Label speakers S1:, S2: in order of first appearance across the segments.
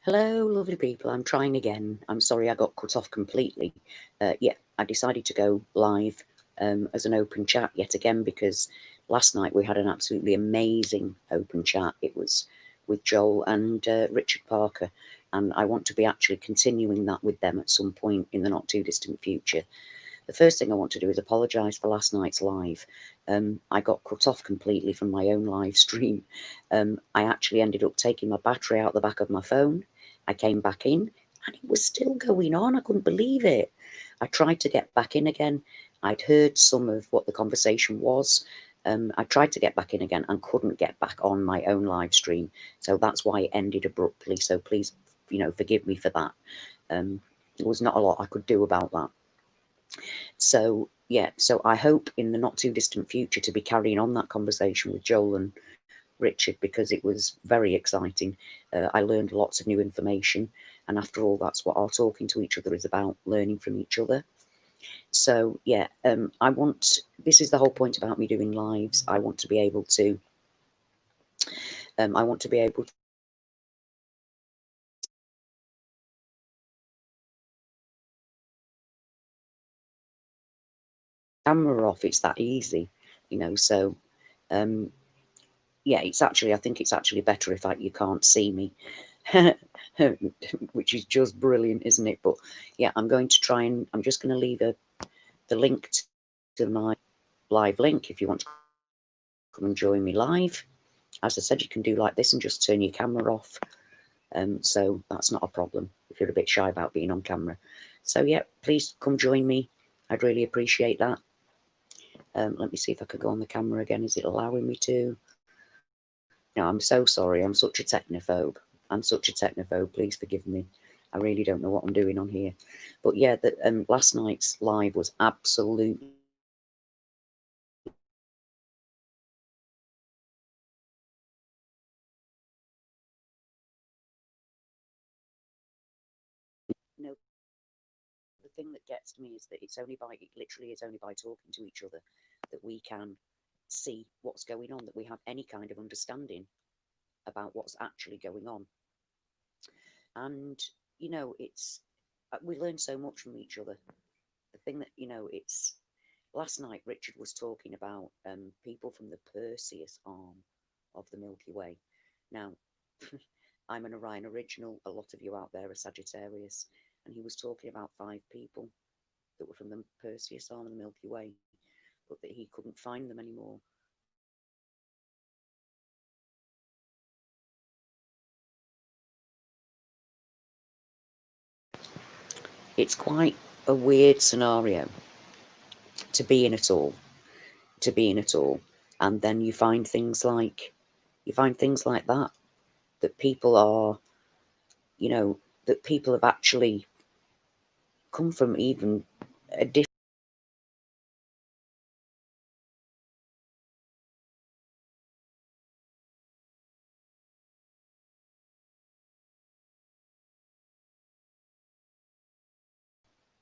S1: Hello, lovely people. I'm trying again. I'm sorry I got cut off completely. Yeah, I decided to go live as an open chat yet again because last night we had an absolutely amazing open chat. It was with Joel and Richard Parker, and I want to be actually continuing that with them at some point in the not too distant future. The first thing I want to do is apologise for last night's live. I got cut off completely from my own live stream. I actually ended up taking my battery out the back of my phone. I came back in and it was still going on. I couldn't believe it. I tried to get back in again. I'd heard some of what the conversation was. I tried to get back in again and couldn't get back on my own live stream. So that's why it ended abruptly. So please, forgive me for that. There was not a lot I could do about that. So yeah, so I hope in the not too distant future to be carrying on that conversation with Joel and Richard because it was very exciting. I learned lots of new information, and after all, that's what our talking to each other is about, learning from each other. So yeah, this is the whole point about me doing lives. I want to be able to camera off. It's that easy, so um yeah, I think it's actually better if you can't see me. Which is just brilliant, isn't it? But yeah, I'm just going to leave the link to my live link if you want to come and join me live. As I said, you can do like this and just turn your camera off. So that's not a problem if you're a bit shy about being on camera. So yeah, please come join me. I'd really appreciate that. Let me see if I could go on the camera again. Is it allowing me to? No, I'm so sorry. I'm such a technophobe. Please forgive me. I really don't know what I'm doing on here. But yeah, last night's live was absolutely no. The thing that gets to me is that it literally is only by talking to each other that we can see what's going on, that we have any kind of understanding about what's actually going on. And it's we learn so much from each other. The thing that it's last night Richard was talking about people from the Perseus arm of the Milky Way. Now, I'm an Orion original. A lot of you out there are Sagittarius, and he was talking about 5 people that were from the Perseus arm of the Milky Way, but that he couldn't find them anymore. It's quite a weird scenario to be in at all, and then you find things like that people are, that people have actually come from even a different.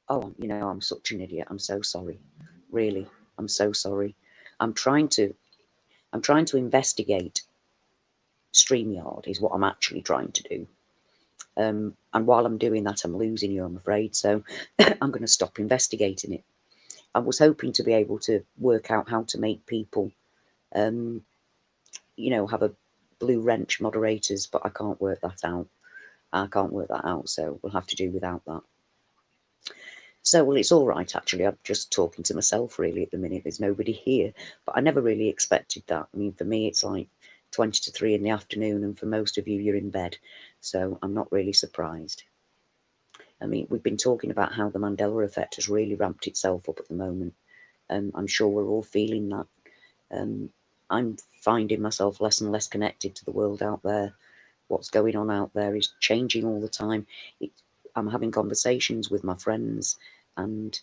S1: Oh, I'm such an idiot. I'm so sorry. Really, I'm so sorry. I'm trying to I'm trying to investigate StreamYard is what I'm actually trying to do. And while I'm doing that, I'm losing you, I'm afraid. So I'm going to stop investigating it. I was hoping to be able to work out how to make people, have a blue wrench moderators, but I can't work that out. So we'll have to do without that. So, well, it's all right, actually. I'm just talking to myself, really, at the minute. There's nobody here. But I never really expected that. I mean, for me, it's like 20 to 3 in the afternoon, and for most of you, you're in bed. So I'm not really surprised. I mean, we've been talking about how the Mandela effect has really ramped itself up at the moment. I'm sure we're all feeling that. I'm finding myself less and less connected to the world out there. What's going on out there is changing all the time. I'm having conversations with my friends, and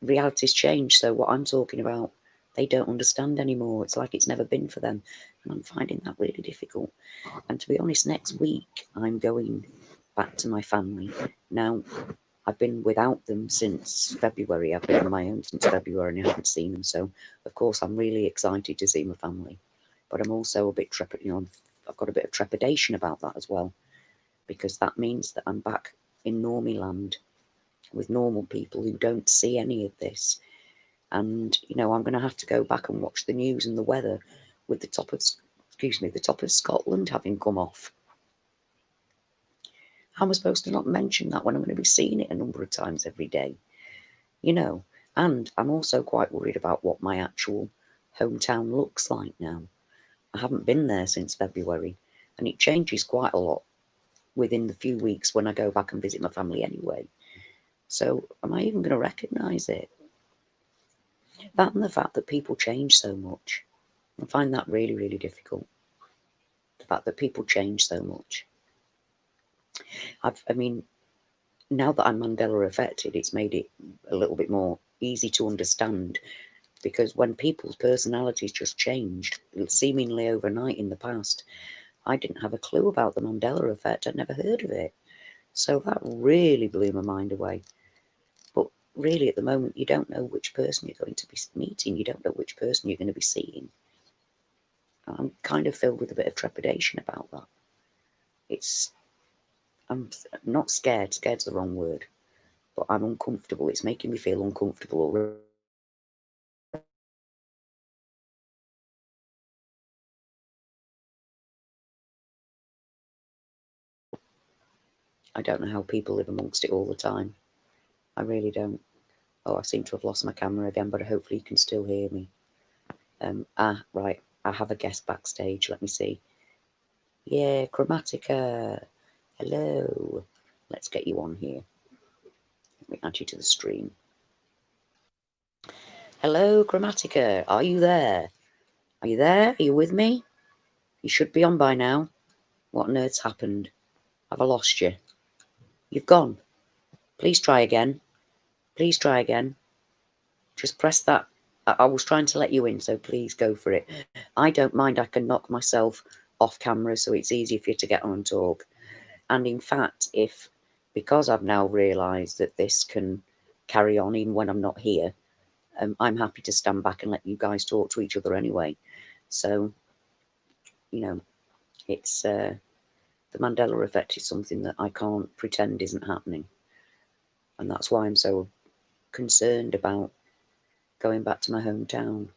S1: reality's changed. So what I'm talking about, they don't understand anymore. It's like it's never been for them, and I'm finding that really difficult. And to be honest, next week I'm going back to my family. Now, I've been without them since February. I've been on my own since February and I haven't seen them. So, of course, I'm really excited to see my family. But I'm also a bit I've got a bit of trepidation about that as well. because that means that I'm back in normie land with normal people who don't see any of this. And, you know, I'm going to have to go back and watch the news and the weather with the top of, the top of Scotland having come off. How am I supposed to not mention that when I'm going to be seeing it a number of times every day? You know, and I'm also quite worried about what my actual hometown looks like now. I haven't been there since February, and it changes quite a lot within the few weeks when I go back and visit my family anyway. So am I even going to recognise it? That and the fact that people change so much. I find that really, really difficult. The fact that people change so much. I mean, now that I'm Mandela affected, it's made it a little bit more easy to understand, because when people's personalities just changed seemingly overnight in the past, I didn't have a clue about the Mandela effect. I'd never heard of it. So that really blew my mind away. But really, at the moment, you don't know which person you're going to be meeting. You don't know which person you're going to be seeing. I'm kind of filled with a bit of trepidation about that. I'm not scared. Scared's the wrong word. But I'm uncomfortable. It's making me feel uncomfortable already. I don't know how people live amongst it all the time. I really don't. Oh, I seem to have lost my camera again, but hopefully you can still hear me. Right. I have a guest backstage. Let me see. Yeah, Chromatica. Hello. Let's get you on here. Let me add you to the stream. Hello, Chromatica. Are you there? Are you there? Are you with me? You should be on by now. What on earth's happened? Have I lost you? You've gone. Please try again. Please try again. Just press that. I was trying to let you in, so please go for it. I don't mind. I can knock myself off camera, so it's easy for you to get on and talk. And in fact, because I've now realised that this can carry on even when I'm not here, I'm happy to stand back and let you guys talk to each other anyway. So, you know, it's the Mandela effect is something that I can't pretend isn't happening. And that's why I'm so concerned about going back to my hometown.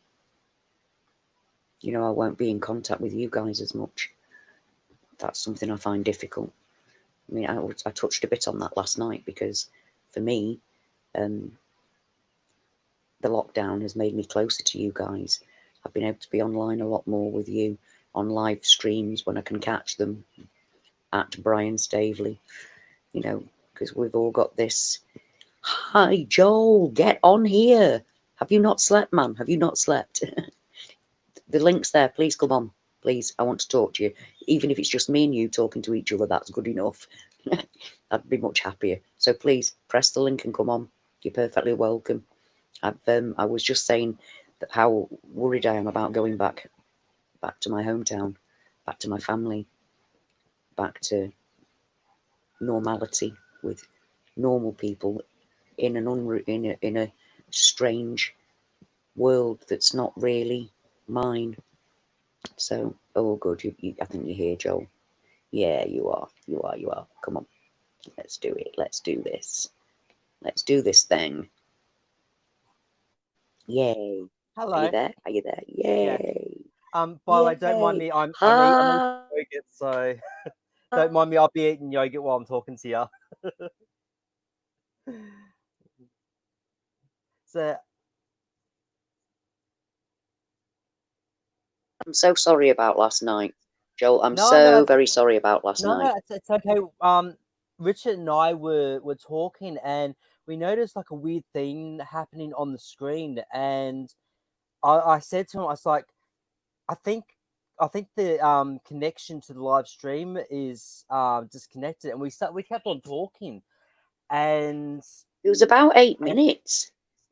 S1: You know, I won't be in contact with you guys as much. That's something I find difficult. I mean, I touched a bit on that last night, because for me, the lockdown has made me closer to you guys. I've been able to be online a lot more with you on live streams when I can catch them at Brian Staveley, you know, because we've all got this. Hi, Joel, get on here. Have you not slept, man? Have you not slept? The link's there. Please come on. Please, I want to talk to you. Even if it's just me and you talking to each other, that's good enough. I'd be much happier. So please press the link and come on. You're perfectly welcome. I was just saying that how worried I am about going back to my hometown, back to my family, back to normality with normal people in a strange world that's not really mine. So, oh, good. I think you're here, Joel. Yeah, you are. You are. You are. Come on. Let's do it. Let's do this. Let's do this thing. Yay. Are you
S2: Hello.
S1: there? Are you there?
S2: Yeah.
S1: Yay.
S2: By the way, don't mind
S1: Yay.
S2: me. I'm eating
S1: Hi.
S2: yogurt, so don't mind me. I'll be eating yogurt while I'm talking to you. So
S1: I'm so sorry about last night, Joel. I'm
S2: no, no,
S1: so very sorry about last
S2: no,
S1: night.
S2: no. It's okay. Richard and I were talking, and we noticed like a weird thing happening on the screen, and I said to him, I was like, I think. I think the connection to the live stream is disconnected, and we kept on talking, and
S1: It was about 8 minutes.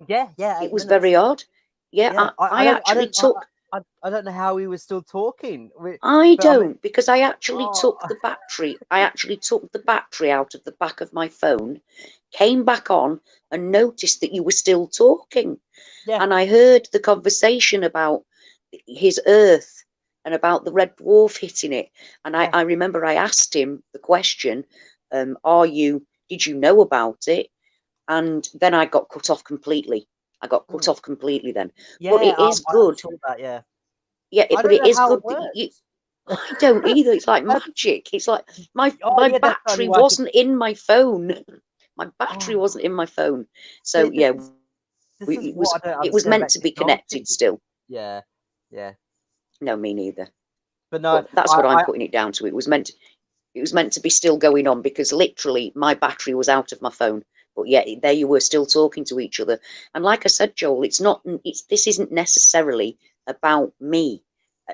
S2: yeah,
S1: It
S2: eight
S1: was
S2: minutes.
S1: very odd. Yeah,
S2: Yeah,
S1: I actually took.
S2: I don't know how we were still talking.
S1: I
S2: But I mean,
S1: don't, because I actually
S2: oh,
S1: took the battery. I actually took the battery out of the back of my phone, came back on, and noticed that you were still talking.
S2: yeah,
S1: And I heard the conversation about his Earth and about the red dwarf hitting it. And
S2: Oh,
S1: I remember I asked him the question, did you know about it? And then I got cut off completely. I got cut off completely then. But
S2: yeah.
S1: it is
S2: I
S1: good.
S2: saw that. Yeah,
S1: Yeah,
S2: I
S1: but
S2: don't
S1: it
S2: know
S1: is
S2: how
S1: good
S2: it
S1: that you.
S2: works.
S1: I don't either. It's like
S2: That's,
S1: magic. It's like
S2: oh
S1: my
S2: yeah, that's the only
S1: battery
S2: way I could.
S1: wasn't in my phone. My battery
S2: Oh,
S1: wasn't in my phone. So
S2: see,
S1: yeah,
S2: this is
S1: it
S2: what I don't
S1: was
S2: understand
S1: meant
S2: about
S1: to be
S2: technology.
S1: connected still.
S2: Yeah, yeah.
S1: No, me neither.
S2: But no,
S1: But that's what I'm putting it down to. It was meant to be still going on because literally my battery was out of my phone. But yet there you were still talking to each other. And like I said, Joel, this isn't necessarily about me.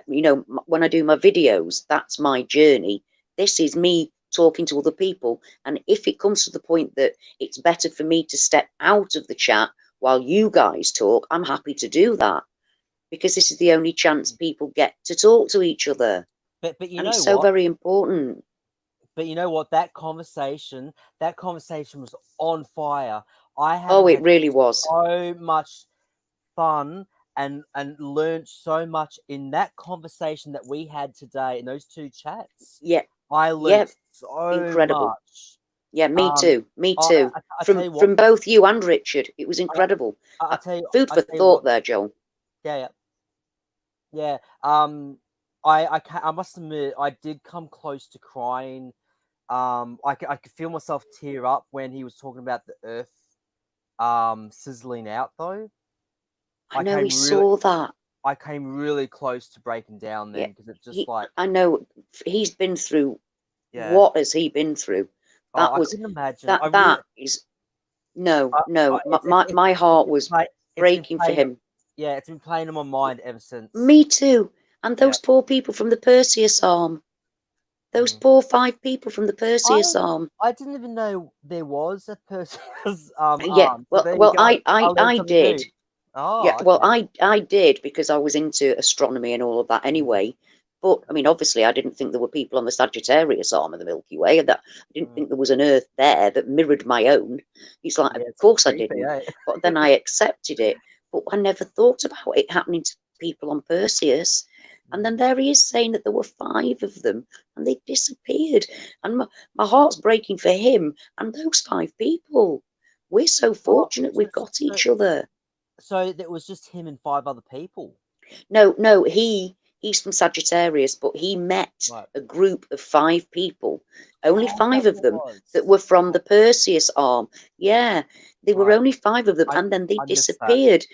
S1: You know, when I do my videos, that's my journey. This is me talking to other people. And if it comes to the point that it's better for me to step out of the chat while you guys talk, I'm happy to do that, because this is the only chance people get to talk to each other.
S2: but you
S1: And it's
S2: know
S1: so
S2: what?
S1: very important.
S2: But you know what? That conversation was on fire. I have
S1: Oh, it
S2: had
S1: really was.
S2: so much fun and learned so much in that conversation that we had today in those two chats.
S1: Yeah,
S2: I
S1: yeah,
S2: learned so
S1: incredible.
S2: much.
S1: Yeah, me
S2: Um,
S1: too. Me
S2: I,
S1: too.
S2: I tell you what,
S1: From both you and Richard, it was incredible. Food
S2: I
S1: for
S2: tell you what,
S1: thought there, Joel.
S2: yeah, yeah. I must admit, I did come close to crying. I could feel myself tear up when he was talking about the earth, sizzling out. Though
S1: I
S2: I
S1: know we
S2: came really,
S1: saw that.
S2: I came really close to breaking down
S1: Yeah,
S2: then because it just like,
S1: I know he's been through.
S2: yeah.
S1: What has he been through?
S2: Oh,
S1: That
S2: I
S1: was
S2: couldn't imagine. I really,
S1: that is no, no.
S2: it's
S1: My heart was
S2: it's been
S1: breaking for
S2: playing.
S1: him.
S2: Yeah, it's been playing in my mind ever since.
S1: Me too. And
S2: Yeah.
S1: those poor people from the Perseus arm. Those
S2: Mm.
S1: poor 5 people from the Perseus
S2: I
S1: arm.
S2: I didn't even know there was a person's
S1: Yeah.
S2: arm. So there you
S1: Well,
S2: go. I learned
S1: I
S2: something
S1: did.
S2: new.
S1: Yeah.
S2: Oh,
S1: Well,
S2: okay.
S1: I did, because I was into astronomy and all of that
S2: Mm,
S1: anyway. But I mean, obviously, I didn't think there were people on the Sagittarius arm of the Milky Way, and that I didn't
S2: mm.
S1: think there was an Earth there that mirrored my own. It's like, of
S2: Yeah, it's
S1: course, I
S2: creepy,
S1: didn't.
S2: eh?
S1: But then I accepted it. But I never thought about it happening to people on Perseus. And then
S2: Mm.
S1: there he is saying that there were 5 of them and they disappeared. And my heart's breaking for him and those 5 people. We're so
S2: Oh,
S1: fortunate we've got each other.
S2: so it was just him and 5 other people.
S1: No, he's from Sagittarius, but he met
S2: Right.
S1: a group of 5 people, only
S2: Oh, is that
S1: 5
S2: what
S1: of
S2: it
S1: them, that
S2: was?
S1: were from the Perseus arm. Yeah, there were
S2: Right.
S1: only 5 of them,
S2: I
S1: and then they
S2: I missed that.
S1: disappeared.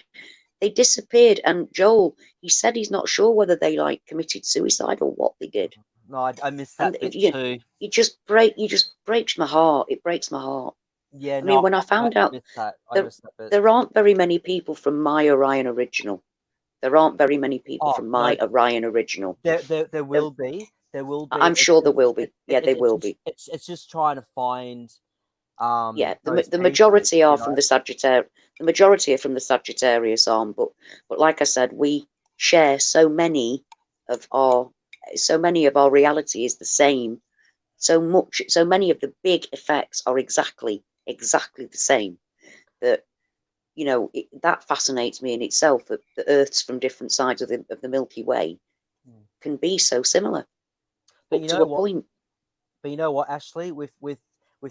S1: They disappeared, and Joel, he said he's not sure whether they like committed suicide or what they did.
S2: No, I missed
S1: And
S2: that bit
S1: you,
S2: too.
S1: you just breaks my heart. It breaks my heart.
S2: Yeah,
S1: I mean,
S2: no,
S1: when I found
S2: I
S1: out
S2: missed that. I
S1: there
S2: missed that bit.
S1: there aren't very many people from my Orion original. There aren't very many people
S2: Oh
S1: from
S2: no,
S1: my Orion original.
S2: there
S1: There,
S2: will be. There will be.
S1: I'm
S2: It's
S1: sure there will
S2: just
S1: be. Yeah, they will be.
S2: it's just trying to find
S1: Yeah,
S2: those
S1: the
S2: people,
S1: majority are
S2: you
S1: from
S2: know.
S1: the Sagittarius. The majority are from the Sagittarius arm, but like I said, we share of our so many of our reality is the same. So many of the big effects are exactly the same. That that fascinates me in itself. That the Earths from different sides of the Milky Way
S2: Mm.
S1: can be so similar
S2: But
S1: up
S2: you
S1: to
S2: know
S1: a
S2: what?
S1: point.
S2: But you know what, Ashley, with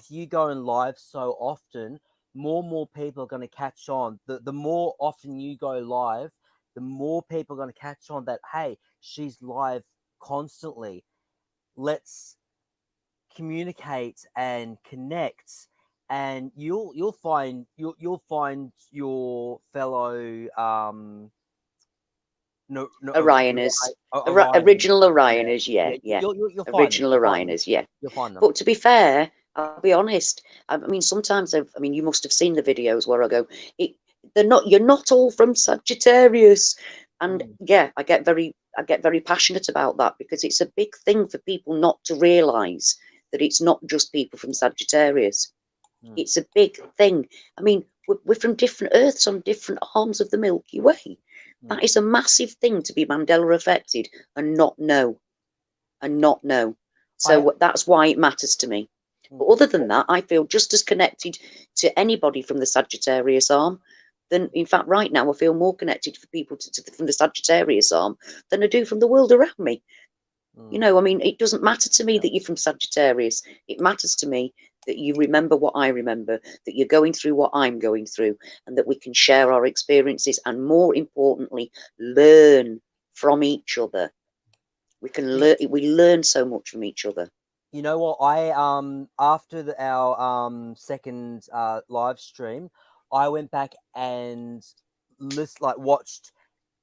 S2: you going live so often, more and more people are going to catch on. The more often you go live, the more people are going to catch on that, hey, she's live constantly. Let's communicate and connect, and you'll find your fellow no no
S1: Orioners,
S2: Orion.
S1: original
S2: Yeah,
S1: Orioners, yeah,
S2: yeah.
S1: yeah,
S2: You'll find them.
S1: original
S2: You'll find them.
S1: Orioners, yeah.
S2: You'll find them.
S1: But to be fair, I'll be honest. I mean, sometimes I mean, you must have seen the videos where I go, it, they're not. You're not all from Sagittarius, and
S2: Mm,
S1: yeah, I get very passionate about that, because it's a big thing for people not to realise that it's not just people from Sagittarius.
S2: mm,
S1: It's a big thing. I mean, we're from different Earths on different arms of the Milky Way.
S2: mm.
S1: That is a massive thing to be Mandela affected and not know, and not know.
S2: I
S1: So that's why it matters to me.
S2: mm,
S1: But other than that, I feel just as connected to anybody from the Sagittarius arm than, in fact, right now, I feel more connected for people from the Sagittarius arm than I do from the world around me. You know, I mean, it doesn't matter to me
S2: Yeah.
S1: that you're from Sagittarius. It matters to me that you remember what I remember, that you're going through what I'm going through, and that we can share our experiences and, more importantly, learn from each other. We can
S2: You,
S1: learn. We learn so much from each other.
S2: you know what? I after our second live stream, I went back and watched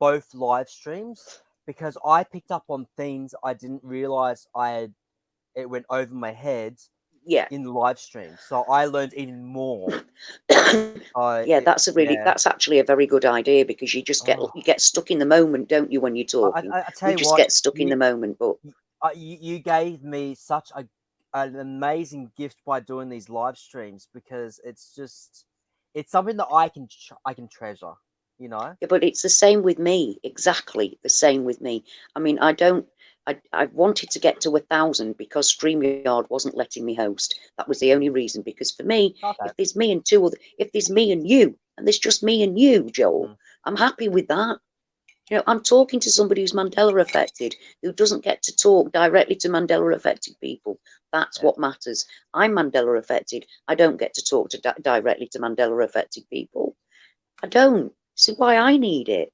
S2: both live streams because I picked up on themes I didn't realize it went over my head
S1: Yeah.
S2: in the live stream. So I learned even more.
S1: Yeah, that's actually a very good idea, because you just
S2: Oh,
S1: get stuck in the moment, don't you, when you're talking?
S2: I tell
S1: We
S2: you
S1: just
S2: what,
S1: get stuck in the moment. But
S2: you gave me such an amazing gift by doing these live streams, because it's something that I can treasure, you know.
S1: yeah, but it's the same with me, exactly the same with me. I mean, I wanted to get to 1,000 because StreamYard wasn't letting me host. That was the only reason. Because for me,
S2: Okay.
S1: if there's me and you, and there's just me and you, Joel, I'm happy with that. You know, I'm talking to somebody who's Mandela affected, who doesn't get to talk directly to Mandela affected people. That's
S2: Yeah.
S1: what matters. I'm Mandela affected. I don't get to talk directly to Mandela affected people. I don't. See why I need it.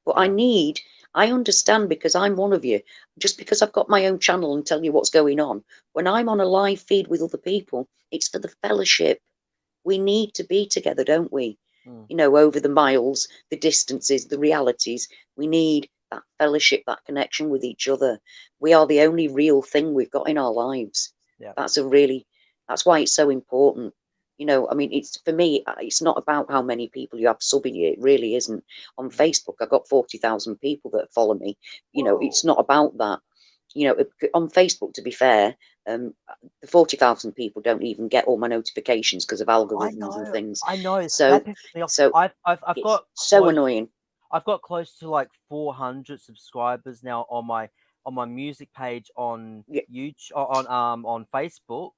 S1: But
S2: Yeah.
S1: I understand, because I'm one of you. Just because I've got my own channel and tell you what's going on, when I'm on a live feed with other people, it's for the fellowship. We need to be together, don't we? You know, over the miles, the distances, the realities. We need that fellowship, that connection with each other. We are the only real thing we've got in our lives.
S2: Yeah.
S1: That's why it's so important. You know, I mean, it's, for me, it's not about how many people you have subbing you. It really isn't. On Facebook, I've got 40,000 people that follow me. You know, it's not about that. You know, on Facebook, to be fair, the 40,000 people don't even get all my notifications because of algorithms and things.
S2: I know.
S1: So,
S2: That pisses me off.
S1: so
S2: I've
S1: it's
S2: got
S1: so
S2: close.
S1: annoying.
S2: I've got close to like 400 subscribers now on my music page on
S1: Yeah.
S2: YouTube on Facebook,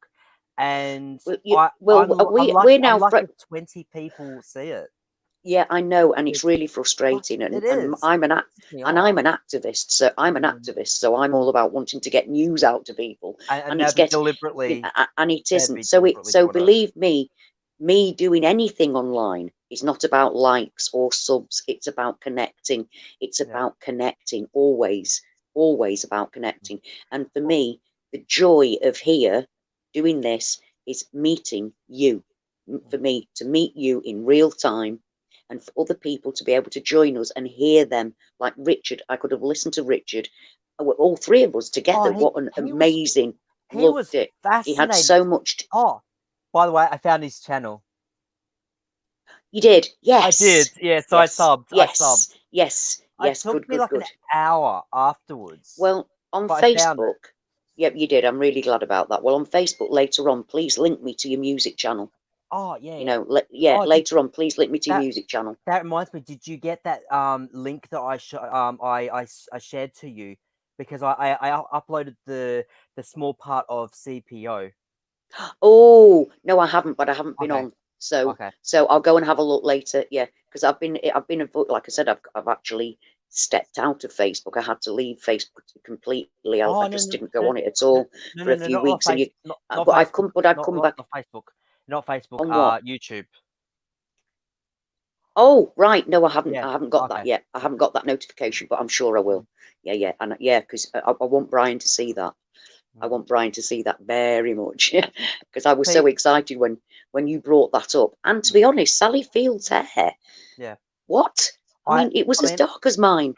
S2: and
S1: We're
S2: I'm
S1: now.
S2: lucky if 20 people see it.
S1: Yeah, I know, and it's
S2: It's
S1: really frustrating.
S2: it
S1: And
S2: is. It pisses me
S1: I'm
S2: off.
S1: an activist. So I'm all about wanting to get news out to people,
S2: And
S1: and it's
S2: they've
S1: getting, and it isn't.
S2: deliberately
S1: So
S2: doing it.
S1: believe me, me doing anything online is not about likes or subs. It's about connecting. It's
S2: Yeah.
S1: about connecting, always about connecting. And for
S2: Well,
S1: me, the joy of here doing this is meeting you. For me to meet you in real time, and for other people to be able to join us and hear them, like Richard. I could have listened to Richard, all three of us together.
S2: oh,
S1: What an
S2: he was
S1: amazing,
S2: he
S1: loved
S2: was
S1: it. He had
S2: fascinated.
S1: so much.
S2: Oh, by the way, I found his channel.
S1: You did?
S2: I did.
S1: Yes.
S2: Yeah, so I
S1: Yes.
S2: subbed.
S1: Yes. Yes.
S2: It
S1: Yes.
S2: took
S1: Good,
S2: me
S1: good,
S2: like an
S1: good.
S2: hour afterwards,
S1: Well, on
S2: but I found it.
S1: Facebook, yep, you did. I'm really glad about that. Well, on Facebook later on, please link me to your music channel.
S2: Oh, yeah,
S1: You
S2: yeah.
S1: know,
S2: Oh,
S1: later on, please link me to your
S2: that
S1: music channel.
S2: that reminds me. Did you get that link that I shared to you? Because I uploaded the small part of CPO.
S1: Oh no, I haven't, but I haven't been
S2: Okay,
S1: on. So
S2: okay.
S1: I'll go and have a look later. Yeah, because like I said, I've actually stepped out of Facebook. I had to leave Facebook completely. I
S2: Oh,
S1: just didn't go on it at all for a few
S2: not
S1: weeks. And
S2: not
S1: but
S2: Facebook,
S1: I've come back
S2: not Facebook, not Facebook.
S1: on what?
S2: YouTube.
S1: Oh right, no,
S2: Yeah.
S1: I haven't got that
S2: Okay.
S1: yet. I haven't got that notification, but I'm sure I will. Yeah, and yeah, because I want Brian to see that. I want Brian to see that very much, because I was
S2: See,
S1: so excited when you brought that up. And to be honest, Sally Field's hair,
S2: yeah.
S1: what? I
S2: I
S1: mean, it was
S2: I
S1: as
S2: mean,
S1: dark as mine.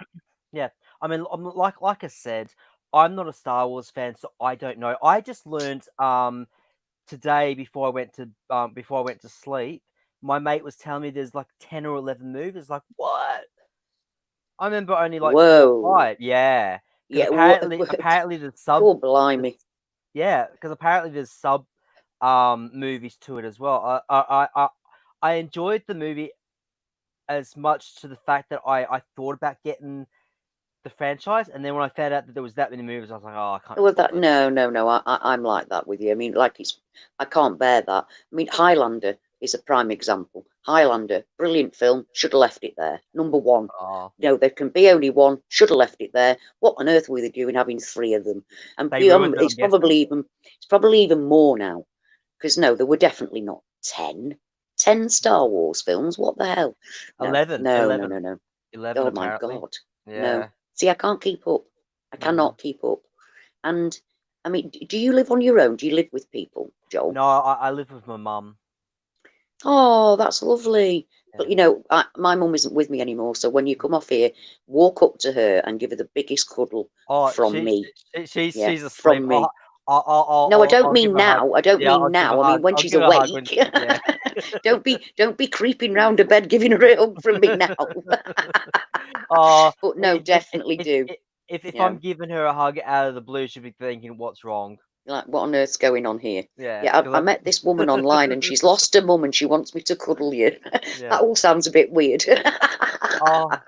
S2: yeah. I mean, like I said, I'm not a Star Wars fan, so I don't know. I just learned today before I went to sleep. My mate was telling me there's like 10 or 11 movies. Like, what? I remember only like 4 or
S1: Whoa.
S2: 5. Yeah, because
S1: Yeah,
S2: apparently the sub,
S1: God blimey.
S2: yeah, because apparently there's sub movies to it as well. I enjoyed the movie as much to the fact that I thought about getting the franchise, and then when I found out that there was that many movies, I was like, oh, I can't be
S1: Well, that
S2: bothered.
S1: no, I'm like that with you. I mean, like I can't bear that. I mean, Highlander is a prime example. Highlander, brilliant film, should have left it there. Number one.
S2: Oh,
S1: No, there can be only one, should have left it there. What on earth were they doing having three of them? And
S2: they ruined it,
S1: it's
S2: I'm guessing.
S1: probably even more now. Because no, there were definitely not 10. 10 Star Wars films, what the hell? No,
S2: 11,
S1: no, no,
S2: 11,
S1: no, no.
S2: 11
S1: Oh my
S2: apparently.
S1: God. No.
S2: Yeah.
S1: See, I can't keep up. I
S2: Mm.
S1: cannot keep up. And I mean, do you live on your own? Do you live with people, Joel?
S2: No, I live with my mum.
S1: Oh, that's lovely. But
S2: Yeah.
S1: you know, my mum isn't with me anymore. So when you come off here, walk up to her and give her the biggest cuddle
S2: Oh,
S1: from me. Yeah,
S2: she's asleep.
S1: from me.
S2: I'll
S1: No, I don't
S2: I'll give
S1: mean
S2: her a hug.
S1: now. I don't
S2: Yeah,
S1: mean
S2: I'll give a
S1: now. I mean
S2: hug.
S1: when
S2: I'll
S1: she's
S2: give her a hug when
S1: awake.
S2: yeah.
S1: Don't be creeping round her bed giving her a hug from me now.
S2: Oh,
S1: But no, definitely do.
S2: if
S1: Yeah.
S2: I'm giving her a hug out of the blue, she'll be thinking, "What's wrong?"
S1: Like, what on earth's going on here?
S2: Yeah,
S1: Yeah, I
S2: 'cause
S1: met this woman online and she's lost her mum and she wants me to cuddle you.
S2: yeah.
S1: That all sounds a bit weird.
S2: Oh,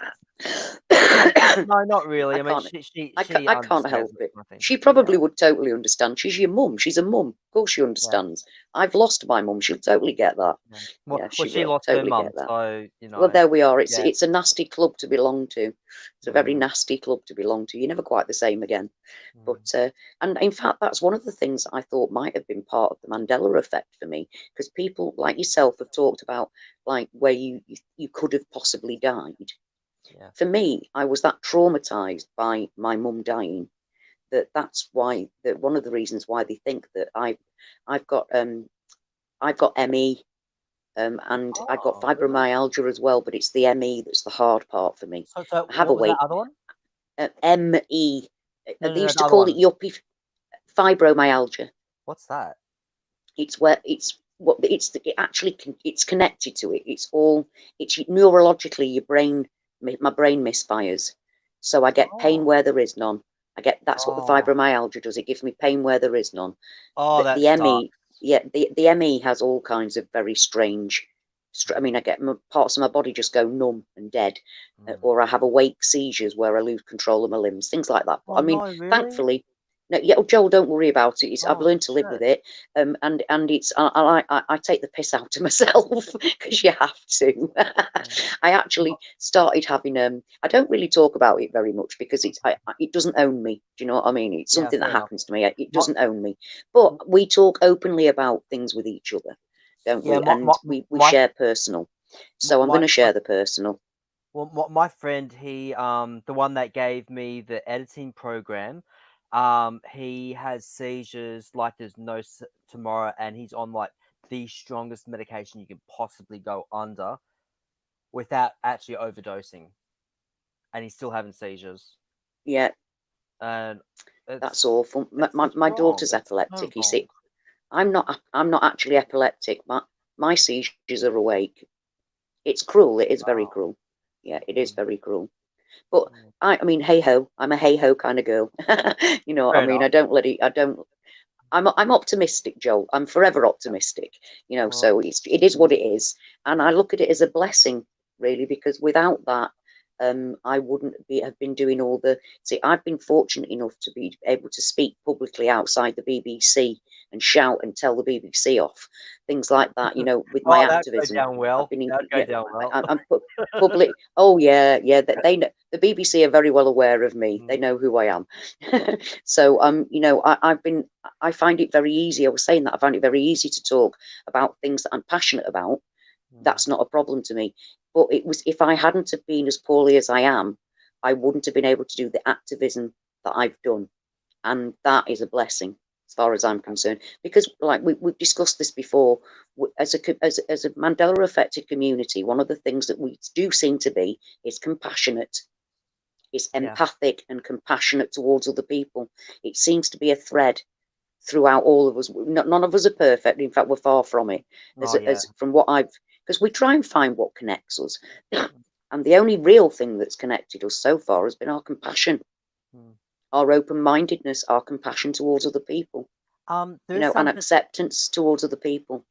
S2: no, not really.
S1: I
S2: I mean,
S1: can't,
S2: she
S1: I can't
S2: understands
S1: help
S2: it's
S1: it.
S2: nothing.
S1: She
S2: Yeah,
S1: probably would totally understand. She's your mum. She's a mum. Of course she
S2: yeah,
S1: understands. I've lost my mum. She'll totally get that.
S2: yeah.
S1: Yeah,
S2: Well,
S1: she
S2: she
S1: will
S2: lost her
S1: totally
S2: mum,
S1: get that.
S2: so
S1: Well, there we are.
S2: yeah.
S1: It's a nasty club to belong to. It's a very
S2: Mm,
S1: nasty club to belong to. You're never quite the same again.
S2: mm,
S1: But and in fact, that's one of the things I thought might have been part of the Mandela effect for me, because people like yourself have talked about like where you could have possibly died.
S2: yeah.
S1: For me, I was that traumatized by my mum dying that's why that one of the reasons why they think that I've got ME and I've got
S2: Oh, really?
S1: fibromyalgia as well, but it's the ME that's the hard part for me.
S2: So
S1: I have a
S2: what was that
S1: weight
S2: other one?
S1: ME.
S2: No,
S1: They
S2: no, no,
S1: used
S2: the
S1: to
S2: other
S1: call it
S2: one.
S1: yuppie fibromyalgia.
S2: What's that?
S1: It's where it's what it's it actually it's connected to it. It's all it's neurologically your brain. My brain misfires, so I get pain
S2: Oh,
S1: where there is none. I get that's what the
S2: oh,
S1: fibromyalgia does. It gives me pain where there is none.
S2: oh, that
S1: The
S2: sucks.
S1: ME, yeah, the ME has all kinds of very strange. I mean, I get parts of my body just go numb and dead,
S2: Mm.
S1: or I have awake seizures where I lose control of my limbs, things like that. But
S2: Oh
S1: I mean,
S2: no, really?
S1: thankfully, no, yeah, oh, Joel, don't worry about it. I've
S2: Oh
S1: learned to live with
S2: shit.
S1: it, and it's I take the piss out of myself because you have to.
S2: Mm.
S1: I actually started having I don't really talk about it very much because it doesn't own me. Do you know what I mean? It's
S2: Yeah,
S1: something that
S2: fair enough.
S1: happens to me. It
S2: My,
S1: doesn't own me, but we talk openly about things with each other, don't
S2: yeah,
S1: we? And we share personal. So I'm going to
S2: my
S1: share the personal.
S2: well, my friend, he the one that gave me the editing program, he has seizures like there's no tomorrow, and he's on like the strongest medication you can possibly go under without actually overdosing, and he's still having seizures,
S1: Yeah,
S2: and
S1: that's awful.
S2: it's it's
S1: My
S2: wrong.
S1: daughter's
S2: It's so
S1: epileptic. You
S2: wrong.
S1: see, I'm not actually epileptic. My seizures are awake. It's cruel. It is very
S2: Wow.
S1: cruel. Yeah, it is
S2: Mm,
S1: very cruel. But
S2: mm.
S1: I mean, hey ho, I'm a hey ho kind of girl. You know what I
S2: Fair
S1: mean?
S2: enough.
S1: I don't let it. I don't. I'm optimistic, Joel. I'm forever
S2: Yeah.
S1: optimistic. You know,
S2: Well,
S1: so it is what it is, and I
S2: yeah.
S1: look at it as a blessing, really, because without that, I wouldn't have been doing all the. See, I've been fortunate enough to be able to speak publicly outside the BBC and shout and tell the BBC off, things like that. You know, with my
S2: Oh, that'd go
S1: activism,
S2: down
S1: I've
S2: well.
S1: been in.
S2: That'd go
S1: Yeah,
S2: down well.
S1: I'm public. Oh yeah, yeah. That they know the BBC are very well aware of me. They
S2: Mm,
S1: know who I am. So you know, I've been. I find it very easy. I was saying that I find it very easy to talk about things that I'm passionate about.
S2: mm,
S1: That's not a problem to me. But it was if I hadn't have been as poorly as I am, I wouldn't have been able to do the activism that I've done, and that is a blessing as far as I'm concerned. Because, like we've discussed this before, as a Mandela affected community, one of the things that we do seem to be is compassionate. Is
S2: yeah.
S1: empathic and compassionate towards other people. It seems to be a thread throughout all of us. None of us are perfect. In fact, we're far from it.
S2: Oh, yeah.
S1: As from what I've, because we try and find what connects us,
S2: Mm,
S1: and the only real thing that's connected us so far has been our compassion,
S2: mm.
S1: our open-mindedness, our compassion towards other people. You
S2: There's
S1: know, and
S2: something.
S1: acceptance towards other people.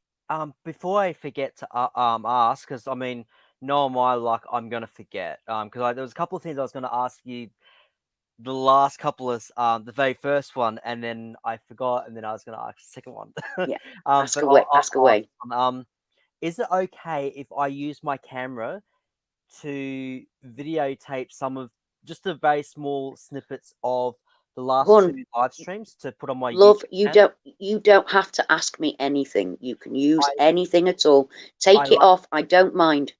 S2: Before I forget to ask, because I mean, no, am I like I'm gonna forget. Because there was a couple of things I was gonna ask you. The last couple is the very first one, and then I forgot, and then I was gonna ask the second one.
S1: Yeah, ask
S2: But
S1: away, ask
S2: I'll ask
S1: away.
S2: one. is it okay if I use my camera to videotape some of just the very small snippets of the last
S1: Hun,
S2: 2 live streams to put on my
S1: love,
S2: YouTube channel?
S1: you don't have to ask me anything. You can use
S2: I
S1: anything at all.
S2: I
S1: Take it
S2: like
S1: off. I don't mind.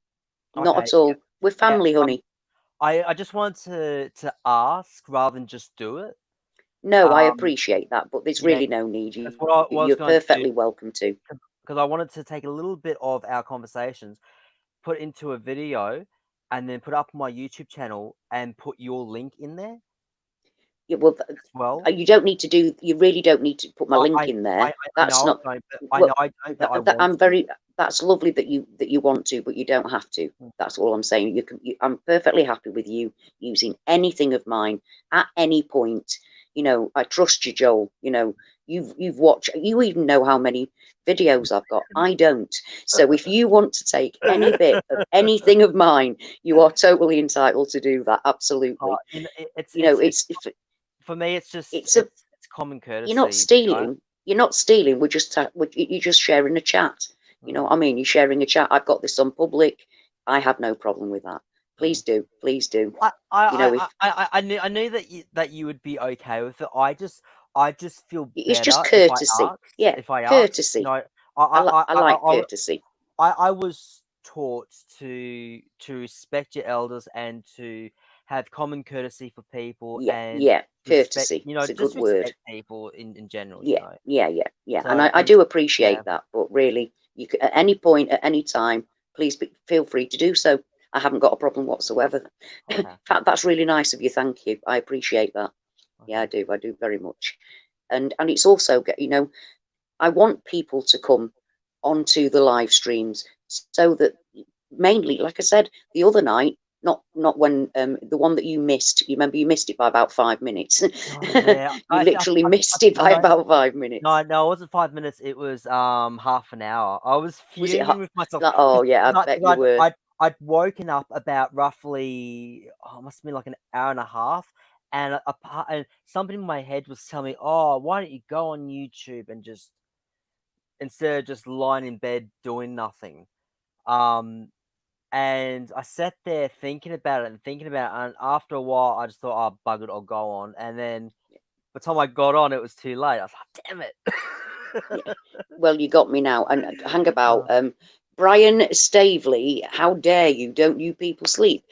S1: Not
S2: okay,
S1: at all. We're
S2: yeah,
S1: family, honey.
S2: I just wanted to ask rather than just do it.
S1: No, I
S2: Um,
S1: appreciate that, but there's
S2: yeah,
S1: really no need.
S2: that's what I was
S1: You're
S2: going to do
S1: perfectly welcome to.
S2: because I wanted to take a little bit of our conversations, put into a video, and then put up on my YouTube channel and put your link in there
S1: Yeah, well,
S2: as well.
S1: you don't need to do. You really don't need to put my link in there.
S2: I
S1: That's
S2: know
S1: not.
S2: I don't, but I know
S1: Well,
S2: I don't, but I want
S1: I'm
S2: to.
S1: very. That's lovely that you want to, but you don't have to.
S2: Mm.
S1: That's all I'm saying. You can. I'm perfectly happy with you using anything of mine at any point. You know, I trust you, Joel. You know, you've watched. You even know how many videos I've got. I don't. So if you want to take any bit of anything of mine, you are totally entitled to do that. Absolutely.
S2: You know,
S1: You know,
S2: it's for me. It's just
S1: it's a
S2: it's common
S1: you're not
S2: courtesy, right?
S1: stealing. You're not stealing. You're just sharing a chat. You know what I
S2: Mm,
S1: mean? You're sharing a chat. I've got this on public. I have no problem with that.
S2: mm.
S1: Please do. Please do.
S2: I,
S1: You know, if
S2: I knew that you would be okay with it. I just feel
S1: it's just
S2: better if I
S1: courtesy.
S2: asked.
S1: Yeah,
S2: If I asked, you
S1: courtesy.
S2: know,
S1: I like courtesy.
S2: I was taught to respect your elders and to have common courtesy for people
S1: Yeah,
S2: and
S1: yeah,
S2: respect,
S1: courtesy.
S2: you know,
S1: It's a
S2: just
S1: good word.
S2: respect people in general, you
S1: Yeah,
S2: know.
S1: yeah, yeah, yeah. And
S2: So
S1: I
S2: and
S1: do
S2: yeah,
S1: appreciate that. But really, you can, at any point, at any time, feel free to do so. I haven't got a problem whatsoever. In
S2: okay,
S1: fact, that's really nice of you. Thank you. I appreciate that. Yeah, I
S2: okay.
S1: do. I do very much. And it's also, you know, I want people to come onto the live streams so that mainly, like I said the other night, not when the one that you missed. You remember you missed it by about 5 minutes.
S2: Oh yeah,
S1: You literally missed it by
S2: no,
S1: about 5 minutes.
S2: no, it wasn't 5 minutes. It was half an hour. I was
S1: Was it?
S2: fuming with myself
S1: Like, oh
S2: because
S1: yeah, I bet you were.
S2: I'd woken up about roughly it must have been like an hour and a half, and and something in my head was telling me, oh, why don't you go on YouTube and just instead of just lying in bed doing nothing. Um, and I sat there thinking about it and thinking about it, and after a while, I just thought, oh, bug it, I'll go on, and then by the time I got on, it was too late. I was like, damn it.
S1: Yeah. Well, you got me now. And hang about.
S2: Uh,
S1: Brian Stavely, how dare you? Don't you people sleep?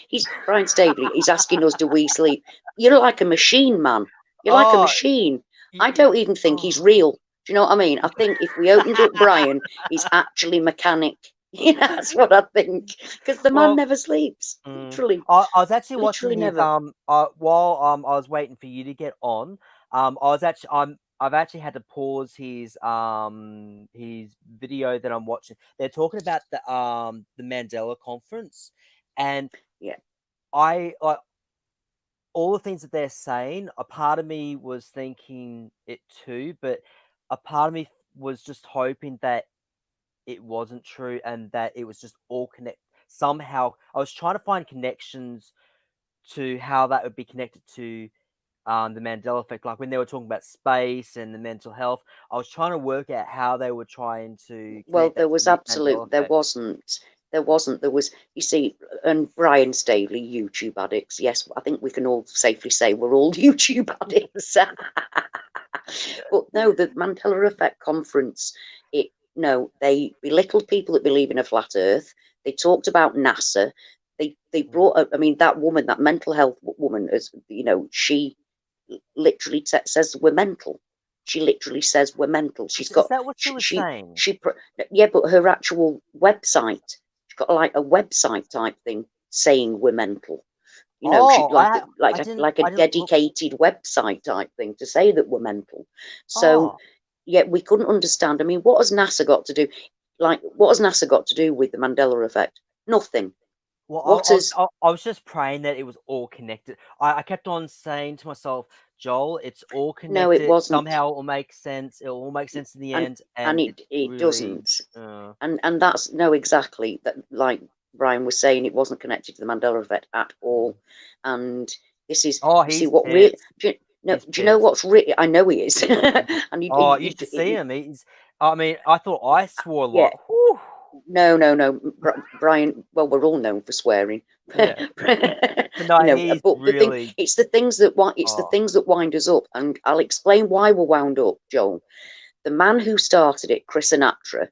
S1: He's Brian Stavely. He's asking us, do we sleep? You're like a machine, man. You're like a
S2: oh,
S1: machine. I
S2: y-
S1: don't even think he's
S2: oh.
S1: real. Do you know what I mean? I think if we opened up Brian, he's actually mechanic. Yeah, that's what I think. Because the man
S2: Well,
S1: never sleeps. Literally,
S2: I was actually watching
S1: literally
S2: his
S1: never.
S2: while I was waiting for you to get on. I've actually had to pause his video that I'm watching. They're talking about the Mandela conference, and
S1: Yeah.
S2: I like all the things that they're saying. A part of me was thinking it too, but a part of me was just hoping that it wasn't true and that it was just all connect somehow. I was trying to find connections to how that would be connected to the Mandela effect, like when they were talking about space and the mental health. I was trying to work out how they were trying to
S1: Well,
S2: connect that
S1: there
S2: to
S1: was
S2: the Mandela
S1: absolute. There
S2: effect.
S1: wasn't. There wasn't. There was. You see, and Brian Staley, YouTube addicts. Yes, I think we can all safely say we're all YouTube addicts. But no, the Mandela Effect conference. It no, they belittled people that believe in a flat Earth. They talked about NASA. They
S2: Mm.
S1: brought. I mean, that woman, that mental health woman, as you know, she literally says we're mental. She literally says we're mental. She's
S2: Is
S1: got
S2: that what she was
S1: she
S2: saying?
S1: she yeah, but her actual website, she's got like a website type thing saying we're mental. You know, she
S2: Oh,
S1: like a
S2: I didn't look.
S1: dedicated website type thing to say that we're mental. So
S2: Oh,
S1: yeah, we couldn't understand. I mean, what has NASA got to do? Like, what has NASA got to do with the Mandela effect? Nothing.
S2: well,
S1: What is
S2: I was just praying that it was all connected. I kept on saying to myself, Joel, it's all
S1: no, it
S2: connected.
S1: wasn't.
S2: Somehow it will make sense. It will all make sense in the
S1: and
S2: end.
S1: and
S2: And it
S1: it
S2: really,
S1: doesn't.
S2: uh,
S1: And that's no, exactly that. Like Brian was saying, it wasn't connected to the Mandela effect at
S2: mm.
S1: all. And this is,
S2: Oh,
S1: you see,
S2: he's
S1: what really
S2: pissed.
S1: do you, no,
S2: He's
S1: do you know
S2: pissed.
S1: what's really? I know he is,
S2: Mhm.
S1: and
S2: Oh, you should see him. I mean, I thought I swore a
S1: yeah,
S2: lot. Whew.
S1: No. Brian. Well, we're all known for swearing.
S2: Yeah, but no, he's
S1: But the thing,
S2: really.
S1: it's the things that
S2: Oh,
S1: wind us up, and I'll explain why we're wound up, Joel. The man who started it, Chris Sinatra,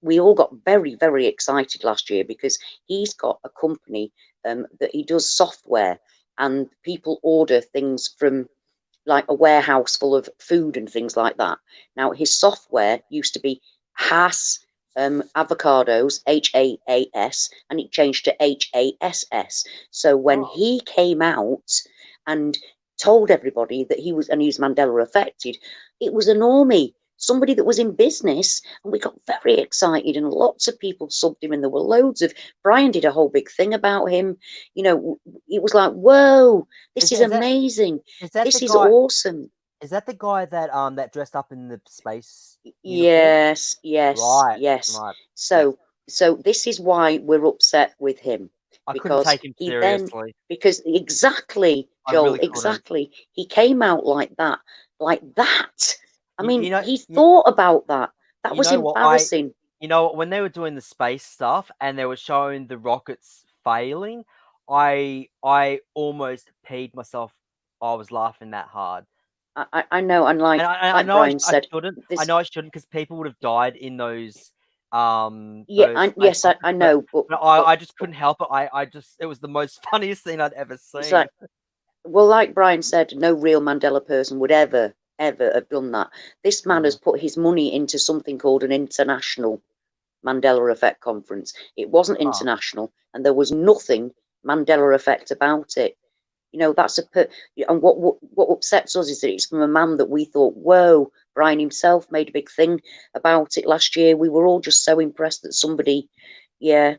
S1: we all got very, very excited last year because he's got a company that he does software, and people order things from like a warehouse full of food and things like that. Now, his software used to be Haas avocados, HAAS, and it changed to HASS. So when
S2: oh,
S1: he came out and told everybody that he was Mandela affected, it was a normie, somebody that was in business, and we got very excited, and lots of people subbed him, and there were loads of. Brian did a whole big thing about him. It was like, whoa, this
S2: is
S1: is
S2: is that
S1: amazing.
S2: is that the
S1: This is
S2: guy?
S1: awesome.
S2: Is that the guy that dressed up in the space uniform?
S1: Yes, yes,
S2: Right,
S1: yes.
S2: right. Yeah,
S1: So this is why we're upset with him,
S2: I couldn't
S1: because
S2: take him
S1: he then
S2: seriously.
S1: because exactly,
S2: I
S1: Joel,
S2: really couldn't.
S1: exactly. He came out like that, like that. I
S2: You,
S1: mean,
S2: you know,
S1: he
S2: you,
S1: thought about that. That
S2: you
S1: was
S2: know what I,
S1: embarrassing.
S2: you know, when they were doing the space stuff and they were showing the rockets failing, I almost peed myself. I was laughing that hard.
S1: I know, and
S2: And I
S1: like
S2: know
S1: Brian
S2: I
S1: said,
S2: shouldn't. I
S1: this.
S2: know I shouldn't because people would have died in
S1: Yeah,
S2: those space
S1: yes, I
S2: rockets.
S1: know,
S2: But
S1: but
S2: I just couldn't help it. I just it was the most funniest thing I'd ever
S1: it's
S2: seen.
S1: like, well, like Brian said, no real Mandela person would ever have done that. This man has
S2: Mm.
S1: put his money into something called an international Mandela Effect conference. It wasn't
S2: Oh,
S1: international, and there was nothing Mandela Effect about it. That's and what upsets us is that it's from a man that we thought, whoa. Brian himself made a big thing about it last year. We were all just so impressed that somebody, yeah,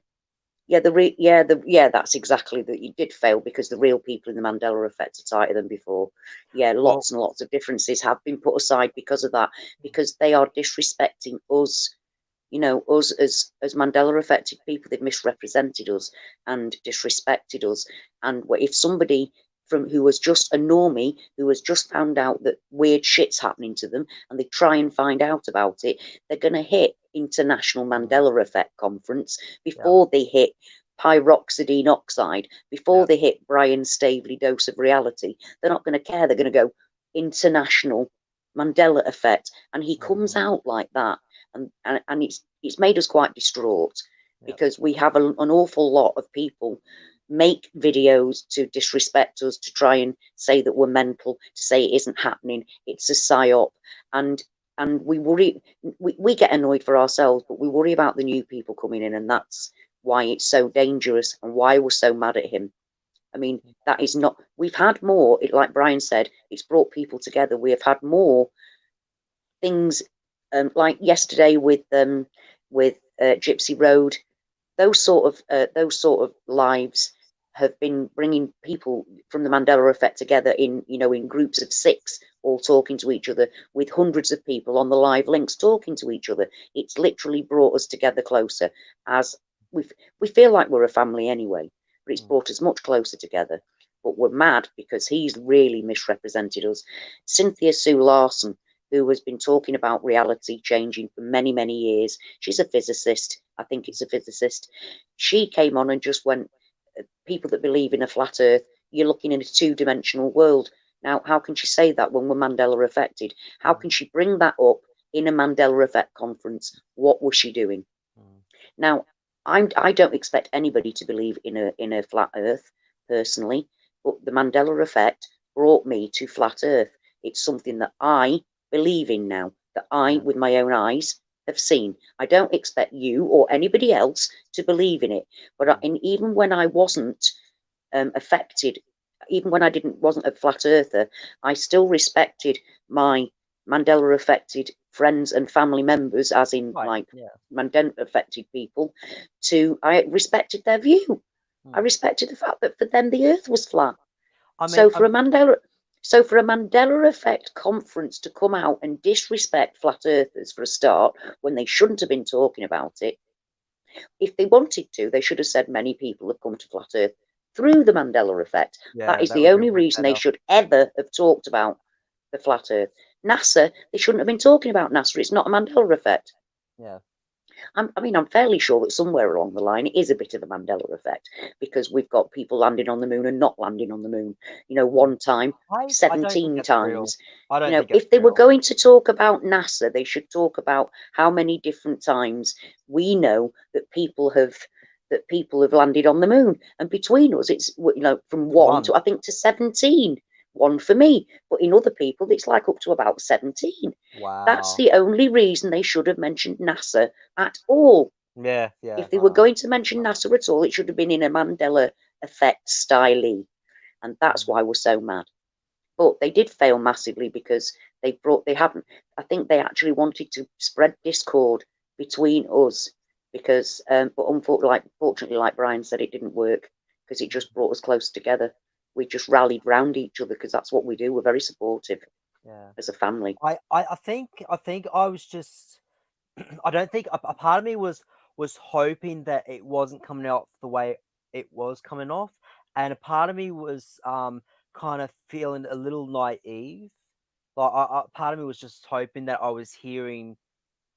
S1: that's exactly that. You did fail because the real people in the Mandela effect are tighter than before. Yeah,
S2: well,
S1: lots and lots of differences have been put aside because of that, because they are disrespecting us. Us as Mandela affected people. They've misrepresented us and disrespected us. And if somebody from who was just a normie, who has just found out that weird shit's happening to them, and they try and find out about it, they're going to hit International
S2: mm,
S1: Mandela Effect Conference
S2: yeah,
S1: before they hit pyroxidine oxide, before
S2: yeah,
S1: they hit Brian Staveley dose of reality. They're not going to care. They're going to go International Mandela Effect, and he comes
S2: mm,
S1: out like that, and it's made us quite distraught,
S2: yeah,
S1: because we have an awful lot of people make videos to disrespect us, to try and say that we're mental, to say it isn't happening, it's a psyop, and we worry. We get annoyed for ourselves, but we worry about the new people coming in, and that's why it's so dangerous and why we're so mad at him. I mean, that is not. We've had more. Like Brian said, it's brought people together. We have had more things, like yesterday with Gypsy Road. Those sort of lives have been bringing people from the Mandela effect together in groups of six, all talking to each other, with hundreds of people on the live links talking to each other. It's literally brought us together closer, as we feel like we're a family anyway, but it's
S2: mm,
S1: brought us much closer together. But we're mad because he's really misrepresented us. Cynthia Sue Larson, who has been talking about reality changing for many, many years. She's a physicist. I think it's a physicist. She came on and just went, people that believe in a flat earth, you're looking in a two-dimensional world. Now, how can she say that when we're Mandela affected? How
S2: mm,
S1: can she bring that up in a Mandela effect conference? What was she doing?
S2: mm,
S1: Now, I don't expect anybody to believe in a flat earth, personally, but the Mandela effect brought me to flat earth. It's something that I believe in now, that I,
S2: yeah,
S1: with my own eyes, have seen. I don't expect you or anybody else to believe in it, but
S2: mm,
S1: even when I wasn't affected, even when I didn't wasn't a flat earther, I still respected my Mandela affected friends and family members, as in
S2: right,
S1: like
S2: yeah,
S1: Mandela affected people. I respected their view. I
S2: mm.
S1: respected the fact that for them the Earth was flat.
S2: I mean,
S1: So for a Mandela effect conference to come out and disrespect flat earthers for a start, when they shouldn't have been talking about it, if they wanted to, they should have said many people have come to flat earth through the Mandela effect. That
S2: yeah,
S1: is
S2: that
S1: the
S2: would be
S1: only
S2: way
S1: reason they
S2: better.
S1: should ever have talked about the flat earth. NASA, they shouldn't have been talking about NASA. It's not a Mandela effect.
S2: Yeah,
S1: I mean, I'm fairly sure that somewhere along the line it is a bit of a Mandela effect, because we've got people landing on the moon and not landing on the moon. One time,
S2: I don't think
S1: 17
S2: that's real.
S1: times.
S2: I don't think that's
S1: If they were
S2: real.
S1: going to talk about NASA, they should talk about how many different times we know that people have landed on the moon. And between us, it's from one
S2: One.
S1: to, I think, to 17. One for me, but in other people, it's like up to about 17. That's
S2: Wow.
S1: the only reason they should have mentioned NASA at all.
S2: Yeah, yeah,
S1: If they
S2: I
S1: were
S2: know.
S1: going to mention NASA at all, it should have been in a Mandela effect style, and that's why we're so mad. But they did fail massively, because they haven't. I think they actually wanted to spread discord between us, because but unfortunately, like Brian said, it didn't work, because it just brought us close together. We just rallied round each other, because that's what we do. We're very supportive
S2: Yeah.
S1: as a family.
S2: I think I was just I don't think a part of me was hoping that it wasn't coming out the way it was coming off, and a part of me was kind of feeling a little naive. Like part of me was just hoping that I was hearing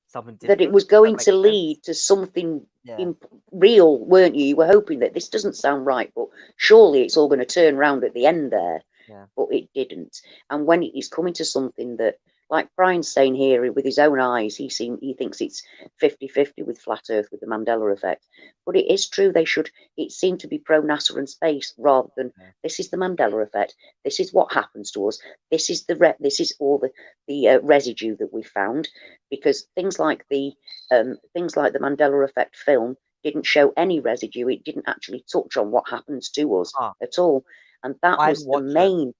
S2: something
S1: That it
S2: different.
S1: was
S2: If that
S1: going to
S2: makes sense.
S1: lead to something
S2: Yeah,
S1: real, weren't you? You were hoping that this doesn't sound right, but surely it's all going to turn round at the end there.
S2: yeah.
S1: But it didn't. And when it is coming to something that, like Brian's saying here, with his own eyes, he thinks it's 50-50 with flat Earth, with the Mandela effect. But it is true. It seemed to be pro NASA and space, rather than
S2: Yeah.
S1: this is the Mandela effect. This is what happens to us. This is this is all the residue that we found, because things like the Mandela effect film didn't show any residue. It didn't actually touch on what happens to us
S2: Ah,
S1: at all. And that
S2: I haven't
S1: was the
S2: watched it.
S1: main.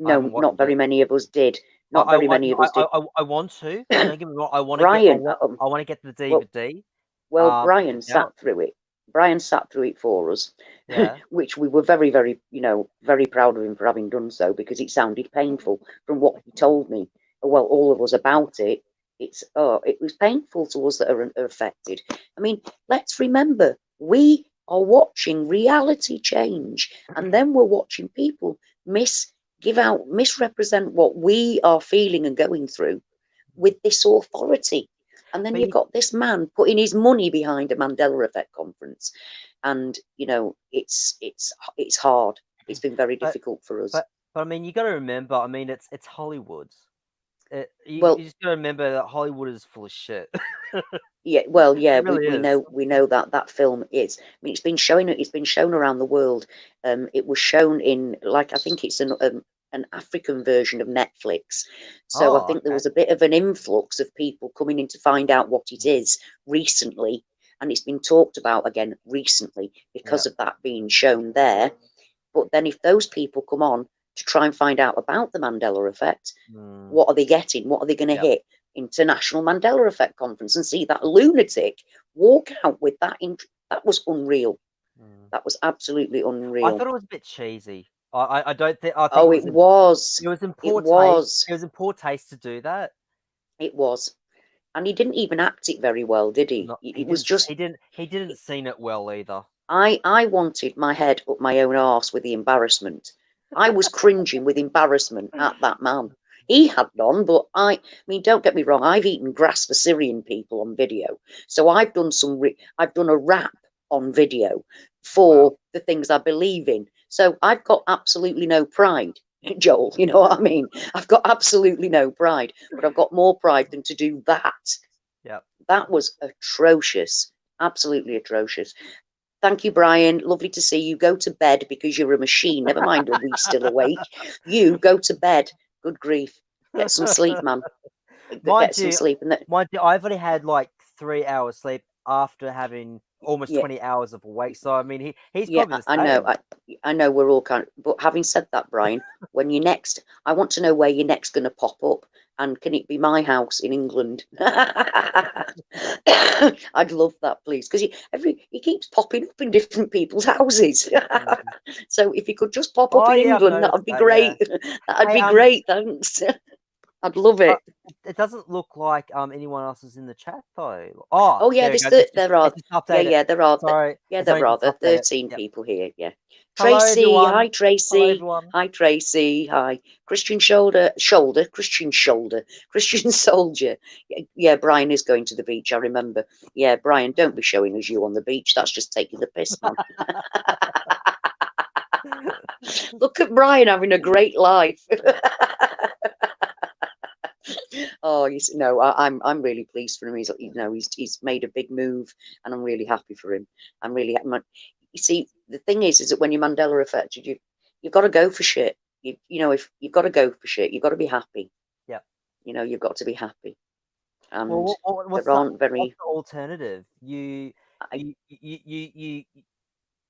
S2: I haven't
S1: No,
S2: watched
S1: not very
S2: it.
S1: many of us did.
S2: I
S1: Not
S2: I
S1: very
S2: I
S1: many
S2: no,
S1: of us did.
S2: I want to. Don't get me wrong. I want to get.
S1: Brian,
S2: I want to get the
S1: well,
S2: DVD. Check
S1: Brian
S2: it
S1: sat
S2: out.
S1: through it. Brian sat through it for us,
S2: Yeah.
S1: which we were very, very, very proud of him for having done so, because it sounded painful from what he told me. Well, all of us about it. It was painful to us that are affected. I mean, let's remember, we are watching reality change, and then we're watching people misrepresent what we are feeling and going through with this authority. And then
S2: But
S1: you've got this man putting his money behind a Mandela Effect conference, and it's hard. It's been very
S2: but
S1: difficult for us.
S2: but I mean, you got to remember. I mean, it's Hollywood. You
S1: Well,
S2: just got to remember that Hollywood is full of shit.
S1: yeah, well, yeah,
S2: It really
S1: we
S2: is.
S1: know that film is. I mean, it's been shown around the world. It was shown in, like, I think it's an African version of Netflix. So I
S2: Oh,
S1: think there
S2: okay.
S1: was a bit of an influx of people coming in to find out what it is recently, and it's been talked about again recently
S2: Yeah.
S1: because of that being shown there. But then if those people come on to try and find out about the Mandela effect,
S2: Mm,
S1: what are they getting? What are they going to
S2: yep.
S1: hit? International Mandela Effect Conference, and see that lunatic walk out with that. That was unreal.
S2: Mm.
S1: That was absolutely
S2: I
S1: unreal.
S2: thought it was a bit cheesy. I don't think. I think
S1: Oh, it was.
S2: it was in
S1: It
S2: poor taste.
S1: was.
S2: It was in poor taste to do that.
S1: It was. And he didn't even act it very well, did he?
S2: Not
S1: It was just.
S2: he didn't seen it well either.
S1: I wanted my head up my own arse with the embarrassment. I was cringing with embarrassment at that man. He had none, but I mean, don't get me wrong. I've eaten grass for Syrian people on video, so I've done I've done a rap on video
S2: Wow.
S1: for the things I believe in. So I've got absolutely no pride, Joel. You know what I mean? I've got absolutely no pride, but I've got more pride than to do that.
S2: Yep.
S1: That was atrocious, absolutely atrocious. Thank you, Brian. Lovely to see you. Go to bed, because you're a machine. Never mind, are we still awake? You go to bed. Good grief. Get some sleep, man.
S2: Mind
S1: Get some
S2: you,
S1: sleep. And
S2: I've only had like 3 hours sleep after having almost
S1: yeah,
S2: 20 hours of awake. So I mean, he's
S1: yeah,
S2: probably the
S1: I know.
S2: same.
S1: I know we're all kind of, but having said that, Brian, when you next, I want to know where you're next going to pop up, and can it be my house in England? I'd love that, please, because he keeps popping up in different people's houses.
S2: Mm.
S1: So if you could just pop up
S2: Oh
S1: in
S2: yeah, I've
S1: England, that
S2: noticed
S1: would be
S2: that. Yeah.
S1: great. That'd
S2: Hey,
S1: be great. Thanks. I'd love
S2: Uh,
S1: it.
S2: it doesn't look like anyone else is in the chat though. Oh,
S1: Oh yeah,
S2: there we go. It's just
S1: there are.
S2: it's just
S1: Yeah,
S2: updated.
S1: yeah, there are.
S2: Sorry,
S1: Yeah,
S2: it's
S1: there
S2: only
S1: are.
S2: just
S1: There are
S2: updated.
S1: 13
S2: Yep.
S1: people here. Yeah.
S2: Hello
S1: Tracy, hi
S2: everyone. Hello
S1: Tracy.
S2: everyone.
S1: Hi Tracy. Hi. Christian shoulder, Christian soldier. Yeah, Brian is going to the beach, I remember. Yeah, Brian, don't be showing us you on the beach. That's just taking the piss, man. Look at Brian having a great life. Oh, no, I'm really pleased for him. He's made a big move, and I'm really happy for him. I'm really you see, the thing is that when you're Mandela affected, you've got to go for shit. If you've got to go for shit, you've got to be happy.
S2: Yeah.
S1: You've got to be happy, and
S2: Well,
S1: there aren't
S2: what's
S1: very.
S2: the alternative? You
S1: I,
S2: you you you you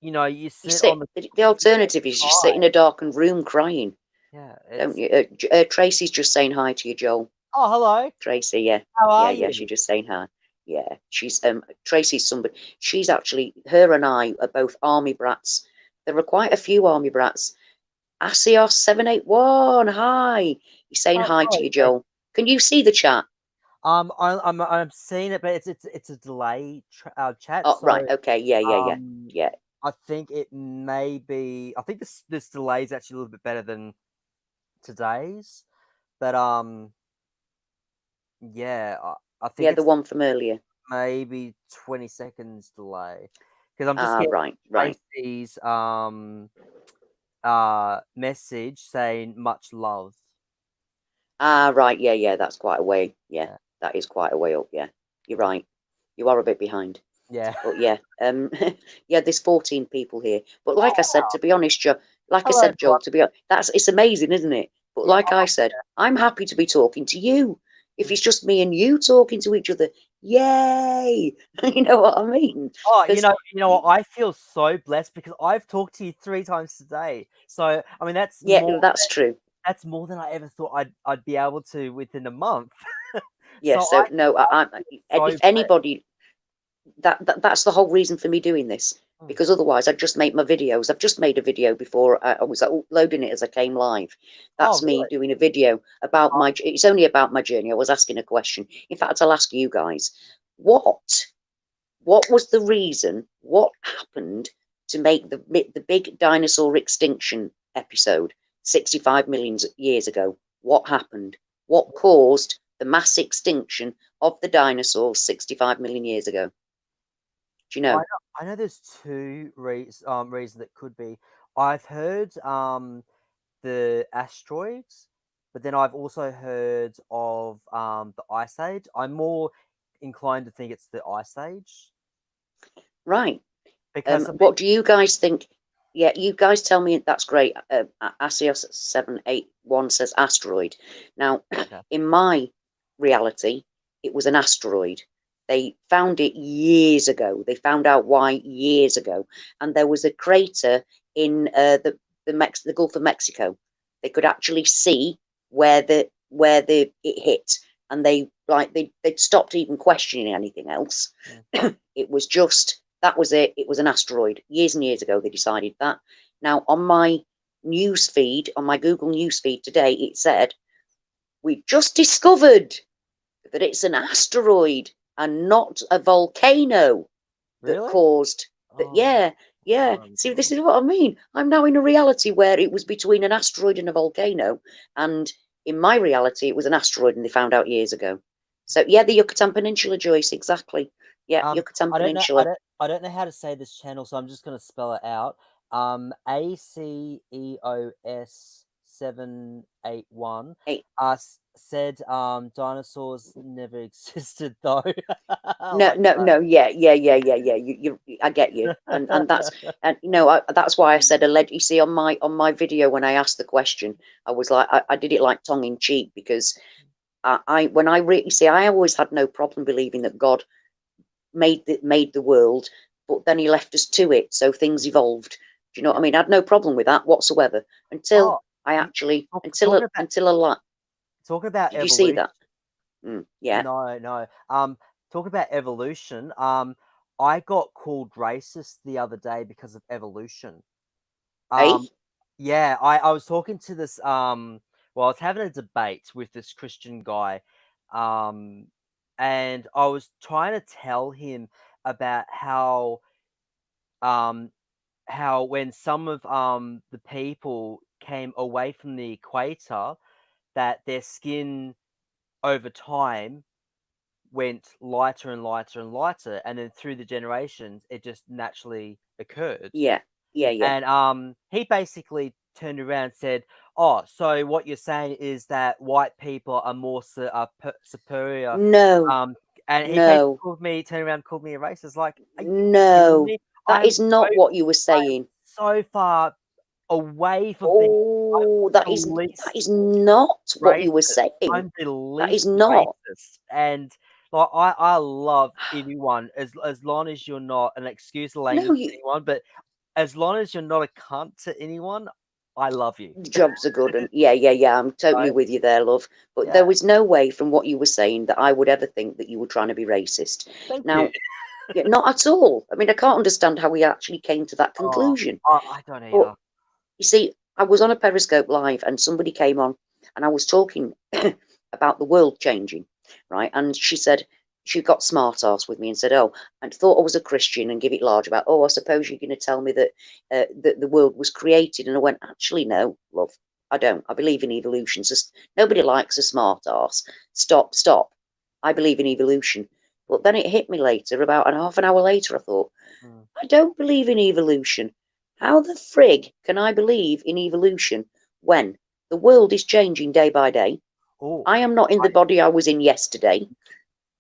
S2: you know you
S1: you
S2: sit on
S1: sit.
S2: the
S1: The
S2: yeah
S1: alternative is you sit in a darkened room crying,
S2: yeah
S1: don't
S2: it's
S1: you? Tracy's just saying hi to you, Joel.
S2: oh hello,
S1: Tracy, yeah,
S2: how
S1: yeah,
S2: are
S1: yeah.
S2: you?
S1: She's just saying hi. Yeah, she's Tracy's somebody. She's actually her and I are both army brats. There are quite a few army brats. Asios 781. Hi, he's saying
S2: Oh,
S1: hi
S2: hello,
S1: to you,
S2: Tracy.
S1: Joel. Can you see the chat?
S2: I'm seeing it, but it's a delay chat.
S1: Oh,
S2: So
S1: right. Okay. Yeah, yeah, yeah,
S2: um,
S1: yeah.
S2: I think it may be. I think this delay is actually a little bit better than today's, but yeah, I think
S1: Yeah, the
S2: it's
S1: one from earlier.
S2: maybe 20 seconds delay because I'm just
S1: Ah,
S2: getting
S1: right, right.
S2: Tracy's message saying much love.
S1: Ah, right. Yeah, yeah. That's quite a way. Yeah,
S2: Yeah.
S1: that is quite a way up. Yeah, you're right. You are a bit behind.
S2: Yeah.
S1: But yeah, yeah, there's 14 people here. But
S2: Oh
S1: like I said,
S2: wow.
S1: to be honest, Joe, like I
S2: Hello
S1: said, Joel,
S2: everyone.
S1: to be honest, it's amazing, isn't it? But
S2: Yeah.
S1: like I said, I'm happy to be talking to you. If
S2: Mm.
S1: it's just me and you talking to each other, yay! You know what I mean?
S2: Oh,
S1: Because
S2: you know what? I feel so blessed because I've talked to you 3 times today. So I mean
S1: yeah, that's true.
S2: that's more than I ever thought I'd be able to within a month.
S1: Yeah,
S2: So
S1: so no,
S2: I feel so
S1: if anybody, that's the whole reason for me doing this.
S2: blessed.
S1: Because otherwise, I'd just make my videos. I've just made a video before. I was uploading it as I came live.
S2: Oh
S1: That's me
S2: really?
S1: doing a video about
S2: Oh,
S1: my. It's only about my journey. I was asking a question. In fact, I'll ask you guys. What what was the reason? What happened to make the big dinosaur extinction episode 65 million years ago? What happened? What caused the mass extinction of the dinosaurs 65 million years ago? Do you
S2: I
S1: know?
S2: know, I know there's two reasons that could be. I've heard the asteroids, but then I've also heard of the ice age. I'm more inclined to think it's the ice age
S1: Right.
S2: because I
S1: What do you guys think? Yeah, you guys tell me. That's great. Asios 781 says asteroid. Now,
S2: mean,
S1: in my reality, it was an asteroid. They found it years ago. They found out why years ago, and there was a crater in the Gulf of Mexico. They could actually see where the it hit, and they'd stopped even questioning anything else.
S2: mm.
S1: It was just that was it. It was an asteroid. Years and years ago, they decided that. Now, on my news feed, on my Google news feed today, it said, "We just discovered that it's an asteroid and not a volcano that
S2: Really?
S1: caused that."
S2: Oh,
S1: Yeah, yeah.
S2: oh,
S1: See, this is what I mean. I'm now in a reality where it was between an asteroid and a volcano. And in my reality, it was an asteroid and they found out years ago. So, yeah, the Yucatan Peninsula, Joyce, exactly. Yeah, Yucatan Peninsula.
S2: I don't know how to say this channel, so I'm just gonna spell it out. ACEOS 781
S1: Hey,
S2: said dinosaurs never existed though.
S1: no,
S2: Like
S1: no, no. Yeah, yeah, yeah, yeah, yeah. I get you, and that's
S2: that.
S1: and that's why I said alleged. You see, on my video when I asked the question, I was like, I did it like tongue in cheek because I when I you see, I always had no problem believing that God made the world, but then He left us to it, so things evolved. Do you know what I
S2: Yeah.
S1: mean? I had no problem with that whatsoever until
S2: Oh,
S1: I
S2: you
S1: actually
S2: talking about
S1: until a lot. Did you see
S2: evolution.
S1: that? Yeah.
S2: No, no. Talk about evolution. I got called racist the other day because of evolution.
S1: Hey.
S2: Um, yeah, I was talking to this Well, I was having a debate with this Christian guy, um, and I was trying to tell him about um, how when some of the people came away from the equator, that their skin over time went lighter and lighter and lighter, and then through the generations, it just naturally occurred.
S1: Yeah, yeah, yeah.
S2: And he basically turned around and said, "Oh, so what you're saying is that white people are more superior?"
S1: No,
S2: Um, and he basically
S1: no,
S2: turned around, and called me a racist. Like, are you kidding
S1: no.
S2: me?
S1: That is not what you were
S2: I'm
S1: saying.
S2: so far away from being. I'm
S1: Oh,
S2: the
S1: that
S2: least
S1: is not what you were
S2: racist.
S1: saying.
S2: I'm the
S1: That
S2: least
S1: is not.
S2: racist, and like I love anyone as long as you're not, and excuse the
S1: No,
S2: language to
S1: you
S2: anyone, but as long as you're not a cunt to anyone, I love you.
S1: jobs are good and yeah, yeah, yeah. I'm totally
S2: Right?
S1: with you there, love. But
S2: Yeah.
S1: there was no way from what you were saying that I would ever think that you were trying to be racist.
S2: Thank you.
S1: Now, yeah, not at all. I mean, I can't understand how we actually came to that
S2: Oh,
S1: conclusion.
S2: I don't
S1: But
S2: either.
S1: you see, I was on a Periscope live and somebody came on and I was talking about the world changing, right? And she said, she got smart ass with me and said, oh, and thought I was a Christian and give it large about, oh, I suppose you're going to tell me that, that the world was created. And I went, actually, no, love, I don't. I believe in evolution. So nobody likes a smart ass. Stop, stop. I believe in evolution. But then it hit me later, about half an hour later, I thought,
S2: Mm.
S1: I don't believe in evolution. How the frig can I believe in evolution when the world is changing day by day?
S2: Oh,
S1: I am not in the body I was in yesterday.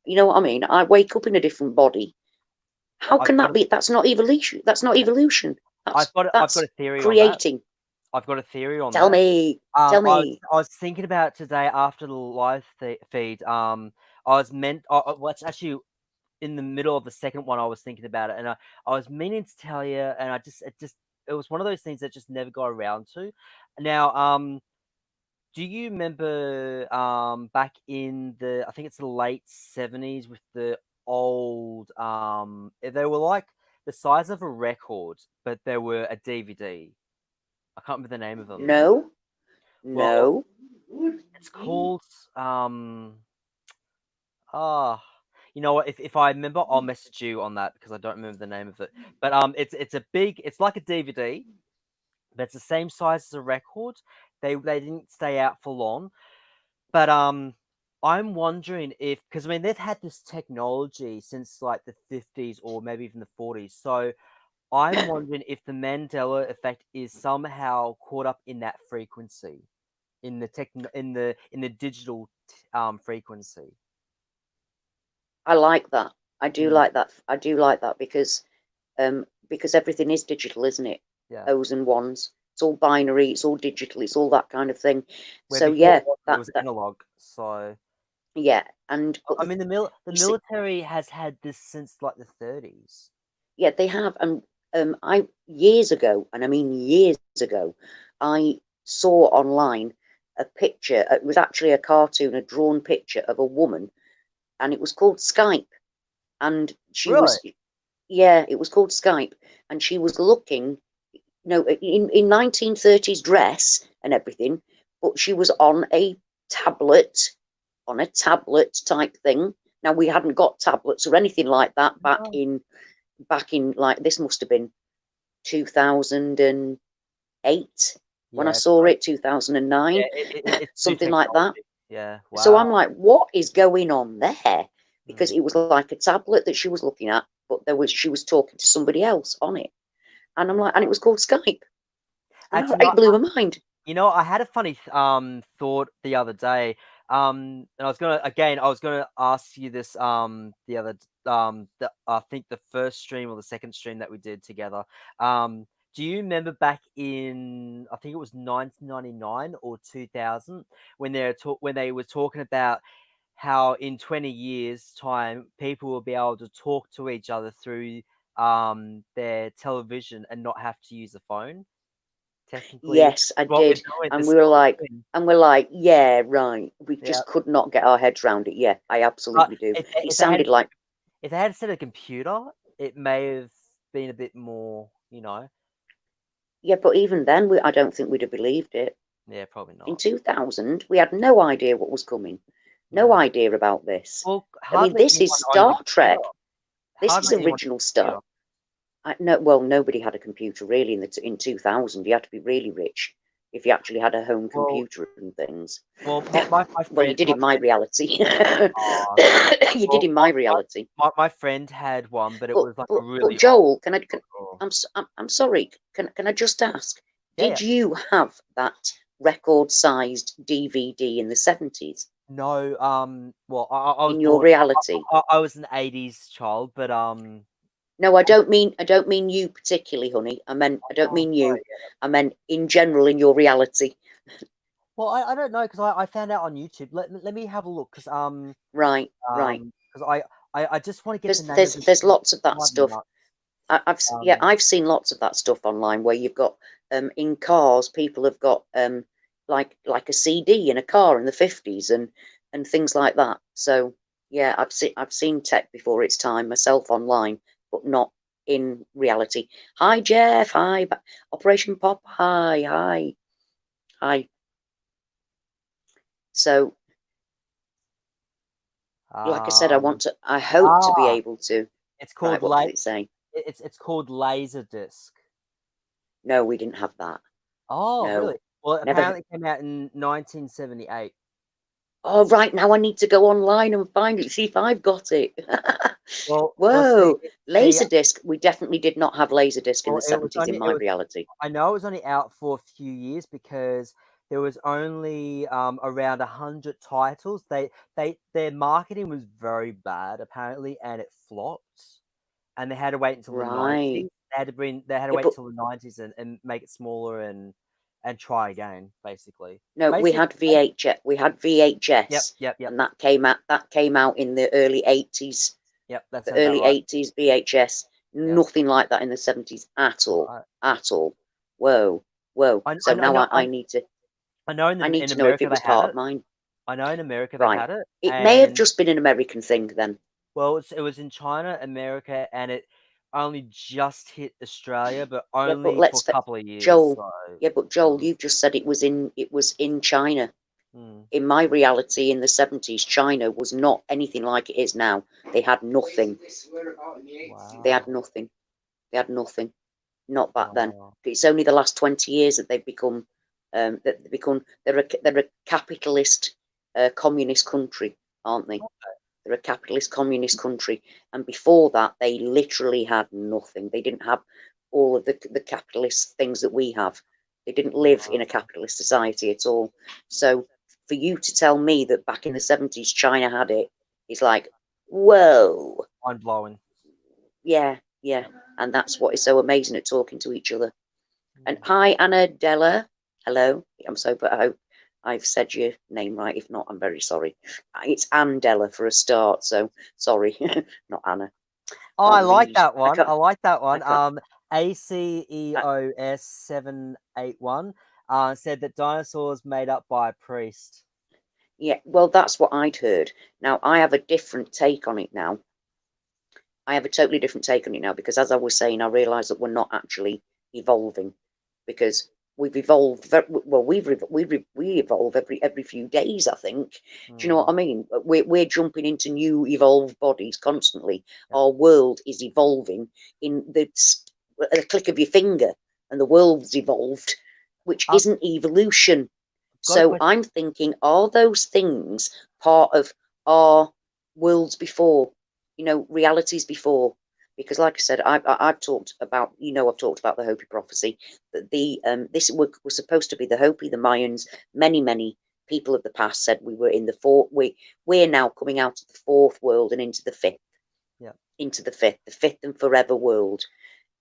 S1: You know what I mean? I wake up in a different body. How
S2: I've
S1: can
S2: got
S1: that
S2: a,
S1: be? That's not evolution. That's not evolution.
S2: I've got
S1: That's
S2: a theory on that.
S1: creating.
S2: I've got a theory on
S1: Tell
S2: that.
S1: me. Tell me.
S2: I was thinking about it today after the live feed. I was meant. Well, it's actually in the middle of the second one. I was thinking about it, and I was meaning to tell you, and it was one of those things that just never got around to. Now, do you remember back in the, I think it's the late 70s, with the old they were like the size of a record, but they were a DVD. I can't remember the name of them.
S1: No.
S2: Well,
S1: No.
S2: it's called ah you know what, if I remember, I'll message you on that because I don't remember the name of it. But it's like a DVD, but it's the same size as a record. They didn't stay out for long. But I'm wondering if, because I mean they've had this technology since like the 50s or maybe even the 40s. So I'm wondering if the Mandela effect is somehow caught up in that frequency, in the in the digital frequency.
S1: I like that. I do
S2: Mm,
S1: like that. I do like that because everything is digital, isn't it?
S2: yeah.
S1: O's and ones. It's all binary. It's all digital. It's all that kind of thing.
S2: Where
S1: So
S2: before
S1: yeah,
S2: it was analog. So
S1: yeah. And but
S2: I mean the
S1: you see,
S2: military has had this since like the 30s.
S1: yeah, they have. And I years ago, and I mean years ago, I saw online a picture. It was actually a cartoon, a drawn picture of a woman, and it was called Skype. And she
S2: Really?
S1: was, yeah, it was called Skype, and she was looking, in 1930s dress and everything, but she was tablet, on a tablet type thing. Now we hadn't got tablets or anything like that
S2: No.
S1: back in like this must have been 2008 when I
S2: Yeah,
S1: saw
S2: so
S1: it, 2009,
S2: yeah, it's new
S1: something like that.
S2: technology. Yeah,
S1: So
S2: wow.
S1: I'm like, what is going on there? Because
S2: Mm,
S1: it was like a tablet that she was looking at, but she was talking to somebody else on it. And I'm like, and it
S2: wow.
S1: was called Skype. And
S2: Actually,
S1: it blew my mind.
S2: I had a funny thought the other day. And I was gonna ask you this the other I think the first stream or the second stream that we did together. Do you remember back in, I think it was 1999 or 2000, when they were talking about how in 20 years time people will be able to talk to each other through their television and not have to use a phone? Technically,
S1: Yes, I
S2: what we're
S1: did.
S2: doing,
S1: And
S2: they're
S1: we were
S2: still
S1: like,
S2: doing.
S1: yeah, right. We
S2: Yeah,
S1: just could not get our heads round it. Yeah, I
S2: but
S1: absolutely do. It
S2: if they had
S1: sounded like,
S2: said a computer, it may have been a bit more.
S1: yeah, but even then, I don't think we'd have believed it.
S2: Yeah, probably
S1: In
S2: not.
S1: 2000, we had no idea what was coming. No
S2: No.
S1: idea about this.
S2: Well,
S1: I mean,
S2: hardly
S1: this is
S2: anyone owned a
S1: Star
S2: computer.
S1: Trek. This is
S2: Hardly anyone
S1: original
S2: owned a
S1: stuff.
S2: computer.
S1: No, well, nobody had a computer really in 2000. You had to be really rich if you actually had a home
S2: Well,
S1: computer and things.
S2: well, my
S1: Well, you
S2: friend,
S1: did in my reality.
S2: uh,
S1: You did
S2: well,
S1: in my reality.
S2: my friend had one, but it
S1: But
S2: was like a
S1: but
S2: really old
S1: Joel,
S2: one.
S1: I'm sorry. Can I just ask?
S2: Yeah, yeah.
S1: Did you have that record-sized DVD in the 70s
S2: No, well, I was
S1: in your
S2: born.
S1: reality?
S2: I was an '80s child, but
S1: No, I don't mean you particularly, honey. I don't
S2: oh,
S1: mean
S2: sorry.
S1: you. I meant in general in your reality.
S2: Well, I don't know because I found out on YouTube. Let me have a look because
S1: Right, right.
S2: 'cause I just want to get the
S1: There's
S2: name of
S1: there's
S2: the
S1: there's lots of that
S2: drive me
S1: stuff.
S2: nuts.
S1: Yeah,
S2: Um,
S1: I've seen lots of that stuff online where you've got in cars people have got like a CD in a car in the 50s and things like that. So yeah, I've seen tech before its time myself online, but not in reality. Hi Jeff, hi Operation Pop, hi. So like I said,
S2: um,
S1: I hope to be
S2: ah,
S1: able to.
S2: it's
S1: Right,
S2: called
S1: what does it say?
S2: it's called Laserdisc.
S1: No, we didn't have that.
S2: Oh,
S1: No,
S2: really? Well,
S1: never.
S2: apparently it came out in 1978.
S1: Oh, right now I need to go online and find it, see if I've got it.
S2: Well,
S1: Whoa,
S2: see,
S1: Laserdisc. We definitely did not have Laserdisc in
S2: well,
S1: the 70s in
S2: it
S1: my
S2: was.
S1: reality.
S2: I know it was only out for a few years because there was only around 100 titles. Their marketing was very bad apparently, and it flopped. And they had to wait until the
S1: Right.
S2: 90s. They had to
S1: Yeah,
S2: wait
S1: but
S2: until the 90s and make it smaller and try again, basically.
S1: no, we had
S2: Yep,
S1: VHS,
S2: yep, yep,
S1: and that came out in the early 80s.
S2: yep. That
S1: The
S2: sounds about
S1: early
S2: right.
S1: 80s VHS.
S2: Yep.
S1: Nothing like that in the 70s at all.
S2: Right.
S1: At all. Whoa, whoa.
S2: I,
S1: So
S2: I
S1: now
S2: know
S1: I need
S2: in
S1: to know if
S2: America
S1: it
S2: they
S1: was
S2: had
S1: part of
S2: it.
S1: mine.
S2: I know in America they
S1: Right.
S2: had it,
S1: It may have
S2: and
S1: just been an American thing then.
S2: well, it was in China, America, and it only just hit Australia, but
S1: Yeah, but
S2: only for
S1: let's
S2: a couple of years.
S1: Joel.
S2: So,
S1: Yeah, but Joel,
S2: mm,
S1: you've just said it was in China.
S2: mm,
S1: In my reality, in the 70s, China was not anything like it is now. They had nothing. They had
S2: wow,
S1: nothing. They had nothing. Not back then.
S2: wow,
S1: It's only the last 20 years that they're a capitalist, communist country, aren't they? They're a capitalist communist country, and before that, they literally had nothing. They didn't have all of the capitalist things that we have. They didn't live in a
S2: wow,
S1: capitalist society at all. So for you to tell me that back in the 70s China had it is like, whoa,
S2: mind blowing.
S1: yeah, yeah. And that's what is so amazing at talking to each other. And
S2: Mm.
S1: hi, Anna Della. Hello. But I hope I've said your name right. If not, I'm very sorry. It's Andella for a start. So sorry, not Anna.
S2: Oh, I
S1: Can't
S2: like
S1: read.
S2: that
S1: I
S2: one.
S1: can't.
S2: I like that
S1: I
S2: one.
S1: can't.
S2: ACEOS 781 said that dinosaurs made up by a priest.
S1: Yeah. Well, that's what I'd heard. Now I have a different take on it now. I have a totally different take on it now because, as I was saying, I realise that we're not actually evolving because we've evolved. Well, we evolve every few days. I think. Do you know what
S2: Mm,
S1: I mean? We're jumping into new evolved bodies constantly.
S2: yep.
S1: Our world is evolving in a click of your finger, and the world's evolved, which
S2: Um,
S1: isn't evolution.
S2: got a
S1: So
S2: question.
S1: I'm thinking, are those things part of our worlds before, realities before? Because, like I said, I've talked about, I've talked about the Hopi prophecy that this was supposed to be the Hopi, the Mayans, many people of the past said we were in the fourth. We're now coming out of the fourth world and into the fifth,
S2: Yeah.
S1: the fifth and forever world,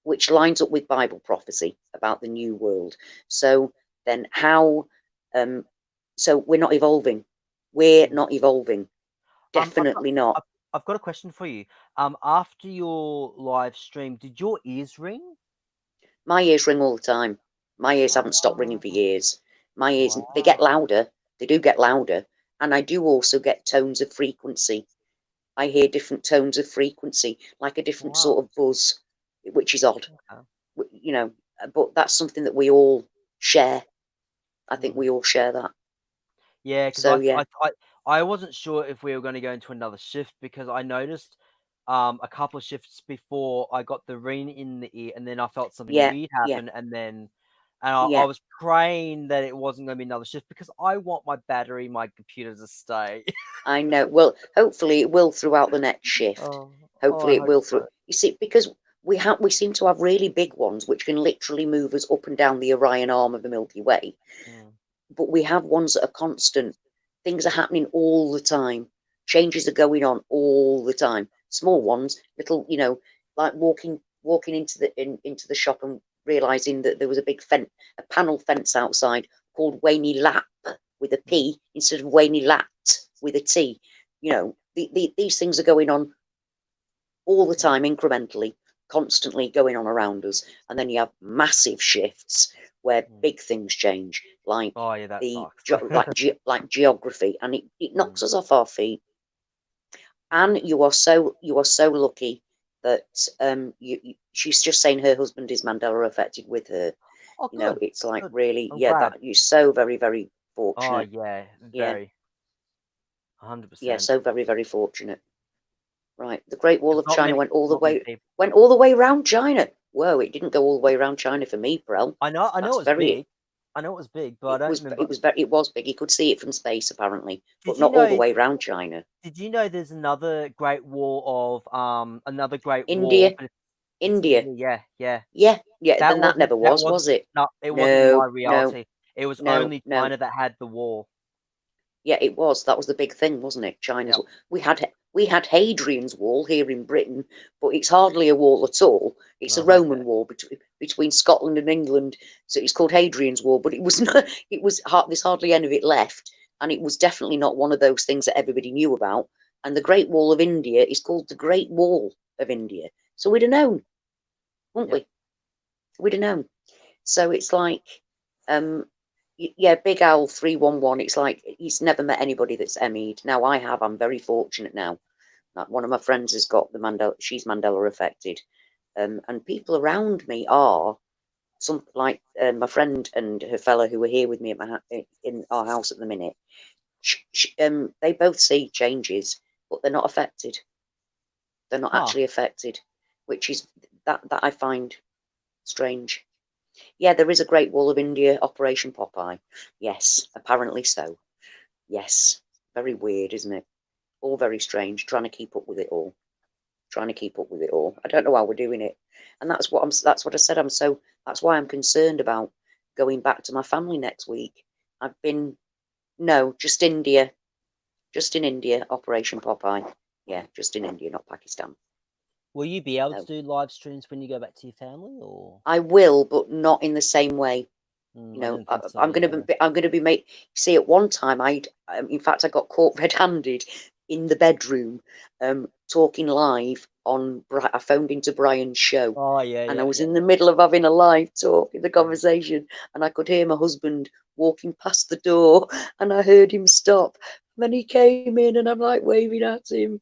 S1: which lines up with Bible prophecy about the new world. So then how um so we're not evolving. We're
S2: Mm.
S1: not evolving.
S2: I've got
S1: Definitely not.
S2: I've, I've got a question for you. After your live stream, did your ears ring?
S1: My ears ring all the time. My ears haven't stopped ringing for
S2: Wow.
S1: years. My ears, they get
S2: Wow.
S1: louder. They do get louder. And I do also get tones of frequency. I hear different tones of frequency, like a different
S2: Wow.
S1: sort of buzz, which is odd.
S2: Okay.
S1: you know, but that's something that we all share. I think we all share that.
S2: Yeah, because
S1: So yeah,
S2: I wasn't sure if we were going to go into another shift because I noticed a couple of shifts before I got the ring in the ear, and then I felt something
S1: yeah,
S2: weird
S1: yeah,
S2: happen, and then I
S1: yeah.
S2: was praying that it wasn't going to be another shift because I want my battery, my computer to stay.
S1: I know. Well, hopefully it will throughout the next shift.
S2: I
S1: Hopefully it
S2: hope
S1: will
S2: so.
S1: through. You see, because we seem to have really big ones which can literally move us up and down the Orion arm of the Milky Way. But we have ones that are constant. Things are happening all the time. Changes are going on all the time. Small ones, little, like walking into the shop and realizing that there was a panel fence outside called Waney Lap with a P instead of Waney Lat with a T. These things are going on all the time, incrementally, constantly going on around us. And then you have massive shifts where big things change, like
S2: Oh yeah, that
S1: the
S2: sucks.
S1: like geography, and it knocks us off our feet. And you are so lucky that she's just saying her husband is Mandela affected with her.
S2: Oh, good.
S1: It's like
S2: Good.
S1: really,
S2: I'm
S1: yeah,
S2: glad.
S1: that you're so very, very
S2: Oh
S1: fortunate.
S2: yeah,
S1: Yeah,
S2: very.
S1: yeah,
S2: 100%.
S1: so very, very fortunate. Right, the Great Wall
S2: Because
S1: of China
S2: not many people.
S1: went all the way around China. Whoa, it didn't go all the way around China for me, Prel.
S2: I know it
S1: That's
S2: was
S1: very.
S2: big. I know it was big, but I don't remember.
S1: It was big. You could see it from space apparently,
S2: Did
S1: but
S2: you
S1: not all the
S2: know?
S1: way around China.
S2: Did you know there's another Great Wall of another Great Wall,
S1: India,
S2: but it's
S1: India.
S2: India. Yeah, yeah.
S1: Yeah, yeah.
S2: That
S1: Then that
S2: wasn't
S1: never
S2: that
S1: was
S2: wasn't
S1: it?
S2: no, it wasn't in my
S1: No, no,
S2: reality. It was
S1: no,
S2: only
S1: no.
S2: China that had the wall.
S1: Yeah, it was. That was the big thing, wasn't it? China's.
S2: Yep.
S1: We had Hadrian's Wall here in Britain, but it's hardly a wall at all. It's a
S2: Oh, okay.
S1: Roman wall between Scotland and England, so it's called Hadrian's Wall. But it was not. It was. There's hardly any of it left, and it was definitely not one of those things that everybody knew about. And the Great Wall of India is called the Great Wall of India, so we'd have known, wouldn't
S2: Yep.
S1: we? We'd have known. So it's like, um, yeah, Big Owl 311. It's like he's never met anybody that's Emmy'd. Now I have. I'm very fortunate now. Like one of my friends has got the Mandela. She's Mandela affected, and people around me are some like my friend and her fellow who are here with me at in our house at the minute. They both see changes, but they're not affected. They're not
S2: Huh.
S1: actually affected, which is that I find strange. Yeah, there is a Great Wall of India, Operation Popeye. Yes, apparently so. Yes, very weird, isn't it? All very strange. Trying to keep up with it all. Trying to keep up with it all. I don't know how we're doing it, and that's what I said. That's why I'm concerned about going back to my family next week. I've been no, just India, just in India. Operation Popeye. Yeah, just in India, not Pakistan.
S2: Will you be able to
S1: No,
S2: do live streams when you go back to your family, or?
S1: I will, but not in the same way.
S2: I didn't think so.
S1: I'm going to be made. See, at one time, in fact, I got caught red-handed in the bedroom, talking live on. I phoned into Brian's show,
S2: Oh yeah,
S1: and I
S2: yeah,
S1: was
S2: yeah.
S1: in the middle of having a live talk in the conversation, and I could hear my husband walking past the door, and I heard him stop. And then he came in, and I'm like waving at him,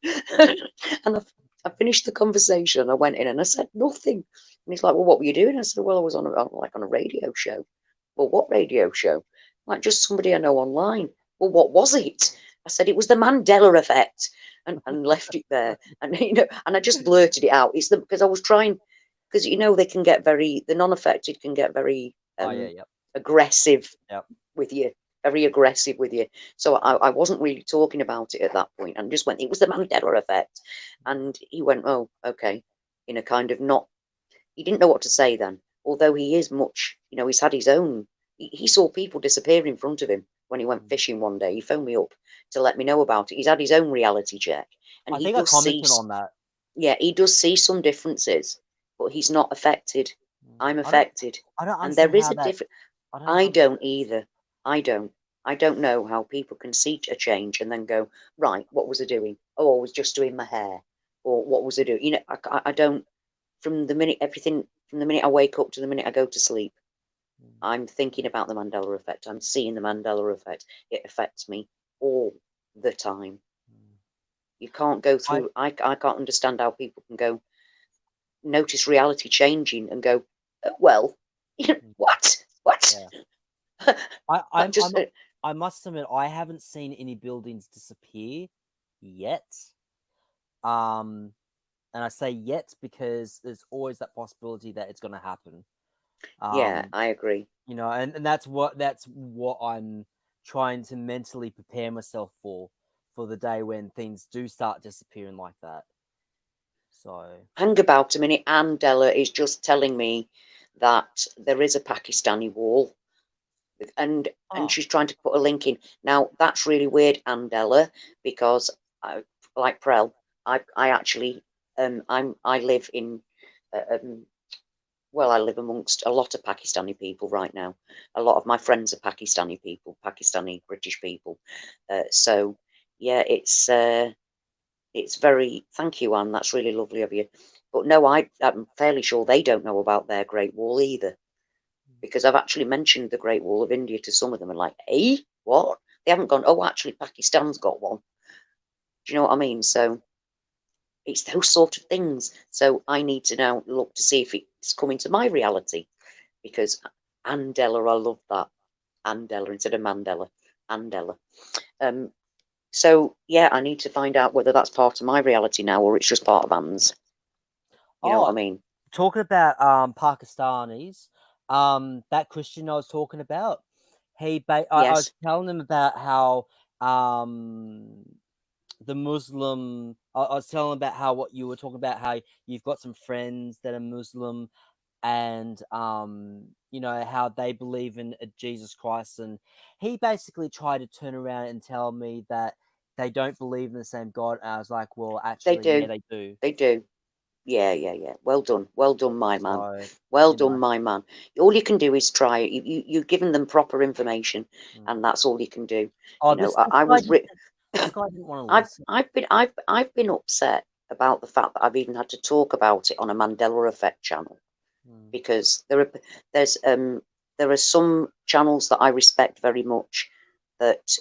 S1: and I finished the conversation. I went in and I said nothing, and he's like, "Well, what were you doing?" I said, "Well, I was on a radio show." Well, what radio show? Like just somebody I know online. Well, what was it? I said it was the Mandela effect, and left it there. And and I just blurted it out. It's because I was trying, because they can get the non-affected can get very
S2: Oh yeah, yep,
S1: aggressive
S2: yep.
S1: with you, very aggressive with you. So I wasn't really talking about it at that point, and just went, it was the Mandela effect, and he went, oh, okay, in a kind of not. He didn't know what to say then, although he is much, he's had his own. He saw people disappear in front of him when he went fishing one day. He phoned me up to let me know about it. He's had his own reality check, and
S2: I
S1: he
S2: think I
S1: does see,
S2: commented on that.
S1: yeah, he does see some differences, but he's not affected. I'm
S2: I don't.
S1: affected,
S2: I don't
S1: and there
S2: understand
S1: is
S2: how
S1: a
S2: that.
S1: different.
S2: I don't.
S1: I don't either. I don't. I don't know how people can see a change and then go, right, what was I doing? Oh, I was just doing my hair, or what was I doing? I don't. From the minute I wake up to the minute I go to sleep, I'm thinking about the Mandela effect. I'm seeing the Mandela effect. It affects me all the time. You can't go
S2: I
S1: through. I can't understand how people can go notice reality changing and go, well, what?
S2: yeah. I'm
S1: Just
S2: not. I must admit, I haven't seen any buildings disappear yet. And I say yet because there's always that possibility that it's going to happen.
S1: yeah, I agree.
S2: You know, and that's what I'm trying to mentally prepare myself for the day when things do start disappearing like that. So
S1: Hang about a minute. Mandela is just telling me that there is a Pakistani wall, and
S2: oh
S1: she's trying to put a link in. Now that's really weird, Mandela, because I, like Prel, I actually I live in well, I live amongst a lot of Pakistani people right now. A lot of my friends are Pakistani people, Pakistani British people. So yeah, it's very, thank you, Anne. That's really lovely of you. But no, I'm fairly sure they don't know about their Great Wall either, because I've actually mentioned the Great Wall of India to some of them, and like, eh, what? They haven't gone, oh, actually, Pakistan's got one. Do you know what I mean? So it's those sort of things. So I need to now look to see if it's coming to my reality, because Andela, I love that. Andela instead of Mandela. Andela. So yeah, I need to find out whether that's part of my reality now or it's just part of Anne's. You know what I mean?
S2: talking about Pakistanis, that Christian I was talking about, I was
S1: Yes,
S2: telling him about how the Muslim. I was telling him about how what you were talking about, how you've got some friends that are Muslim, and you know how they believe in Jesus Christ, and he basically tried to turn around and tell me that they don't believe in the same God. And I was like, well,
S1: they
S2: actually, yeah,
S1: do.
S2: they do.
S1: They do. Yeah, yeah, yeah. Well done, my man.
S2: So
S1: Well
S2: you know,
S1: done, my man. All you can do is try it. You've given them proper information,
S2: mm.
S1: and that's all you can do.
S2: Oh,
S1: You know, I was
S2: this guy didn't want to
S1: I've
S2: listen.
S1: I've been upset about the fact that I've even had to talk about it on a Mandela Effect channel,
S2: Mm.
S1: because there's there are some channels that I respect very much that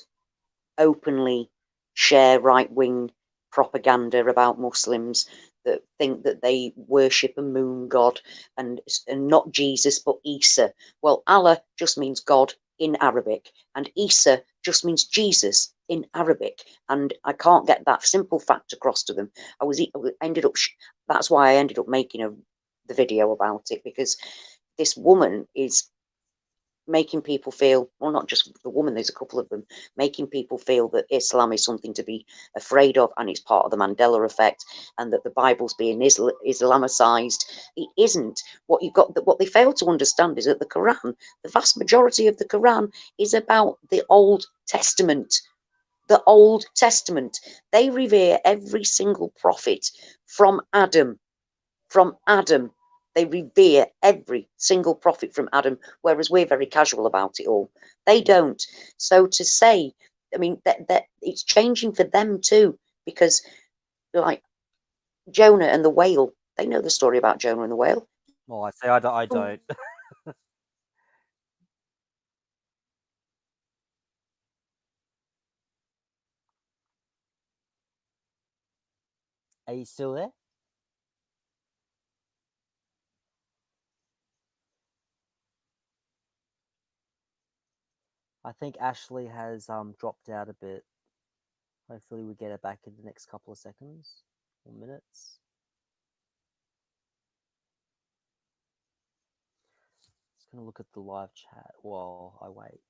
S1: openly share right-wing propaganda about Muslims, that think that they worship a moon god, and not Jesus but Isa. Well, Allah just means God in Arabic, and Isa just means Jesus in Arabic, and I can't get that simple fact across to them. I ended up that's why I ended up making the video about it, because this woman is making people feel, well, not just the woman, there's a couple of them, making people feel that Islam is something to be afraid of, and it's part of the Mandela effect, and that the Bible's being Islamicized. It isn't. What they fail to understand is that the Quran, the vast majority of the Quran, is about the Old Testament. The Old Testament. They revere every single prophet from Adam. From Adam. They revere every single prophet from Adam, whereas we're very casual about it all. They don't. So to say, I mean, that it's changing for them too, because like Jonah and the whale, they know the story about Jonah and the whale.
S2: Well, I say I don't. Are you still there? I think Ashley has dropped out a bit. Hopefully, we get her back in the next couple of seconds or minutes. Just gonna look at the live chat while I wait.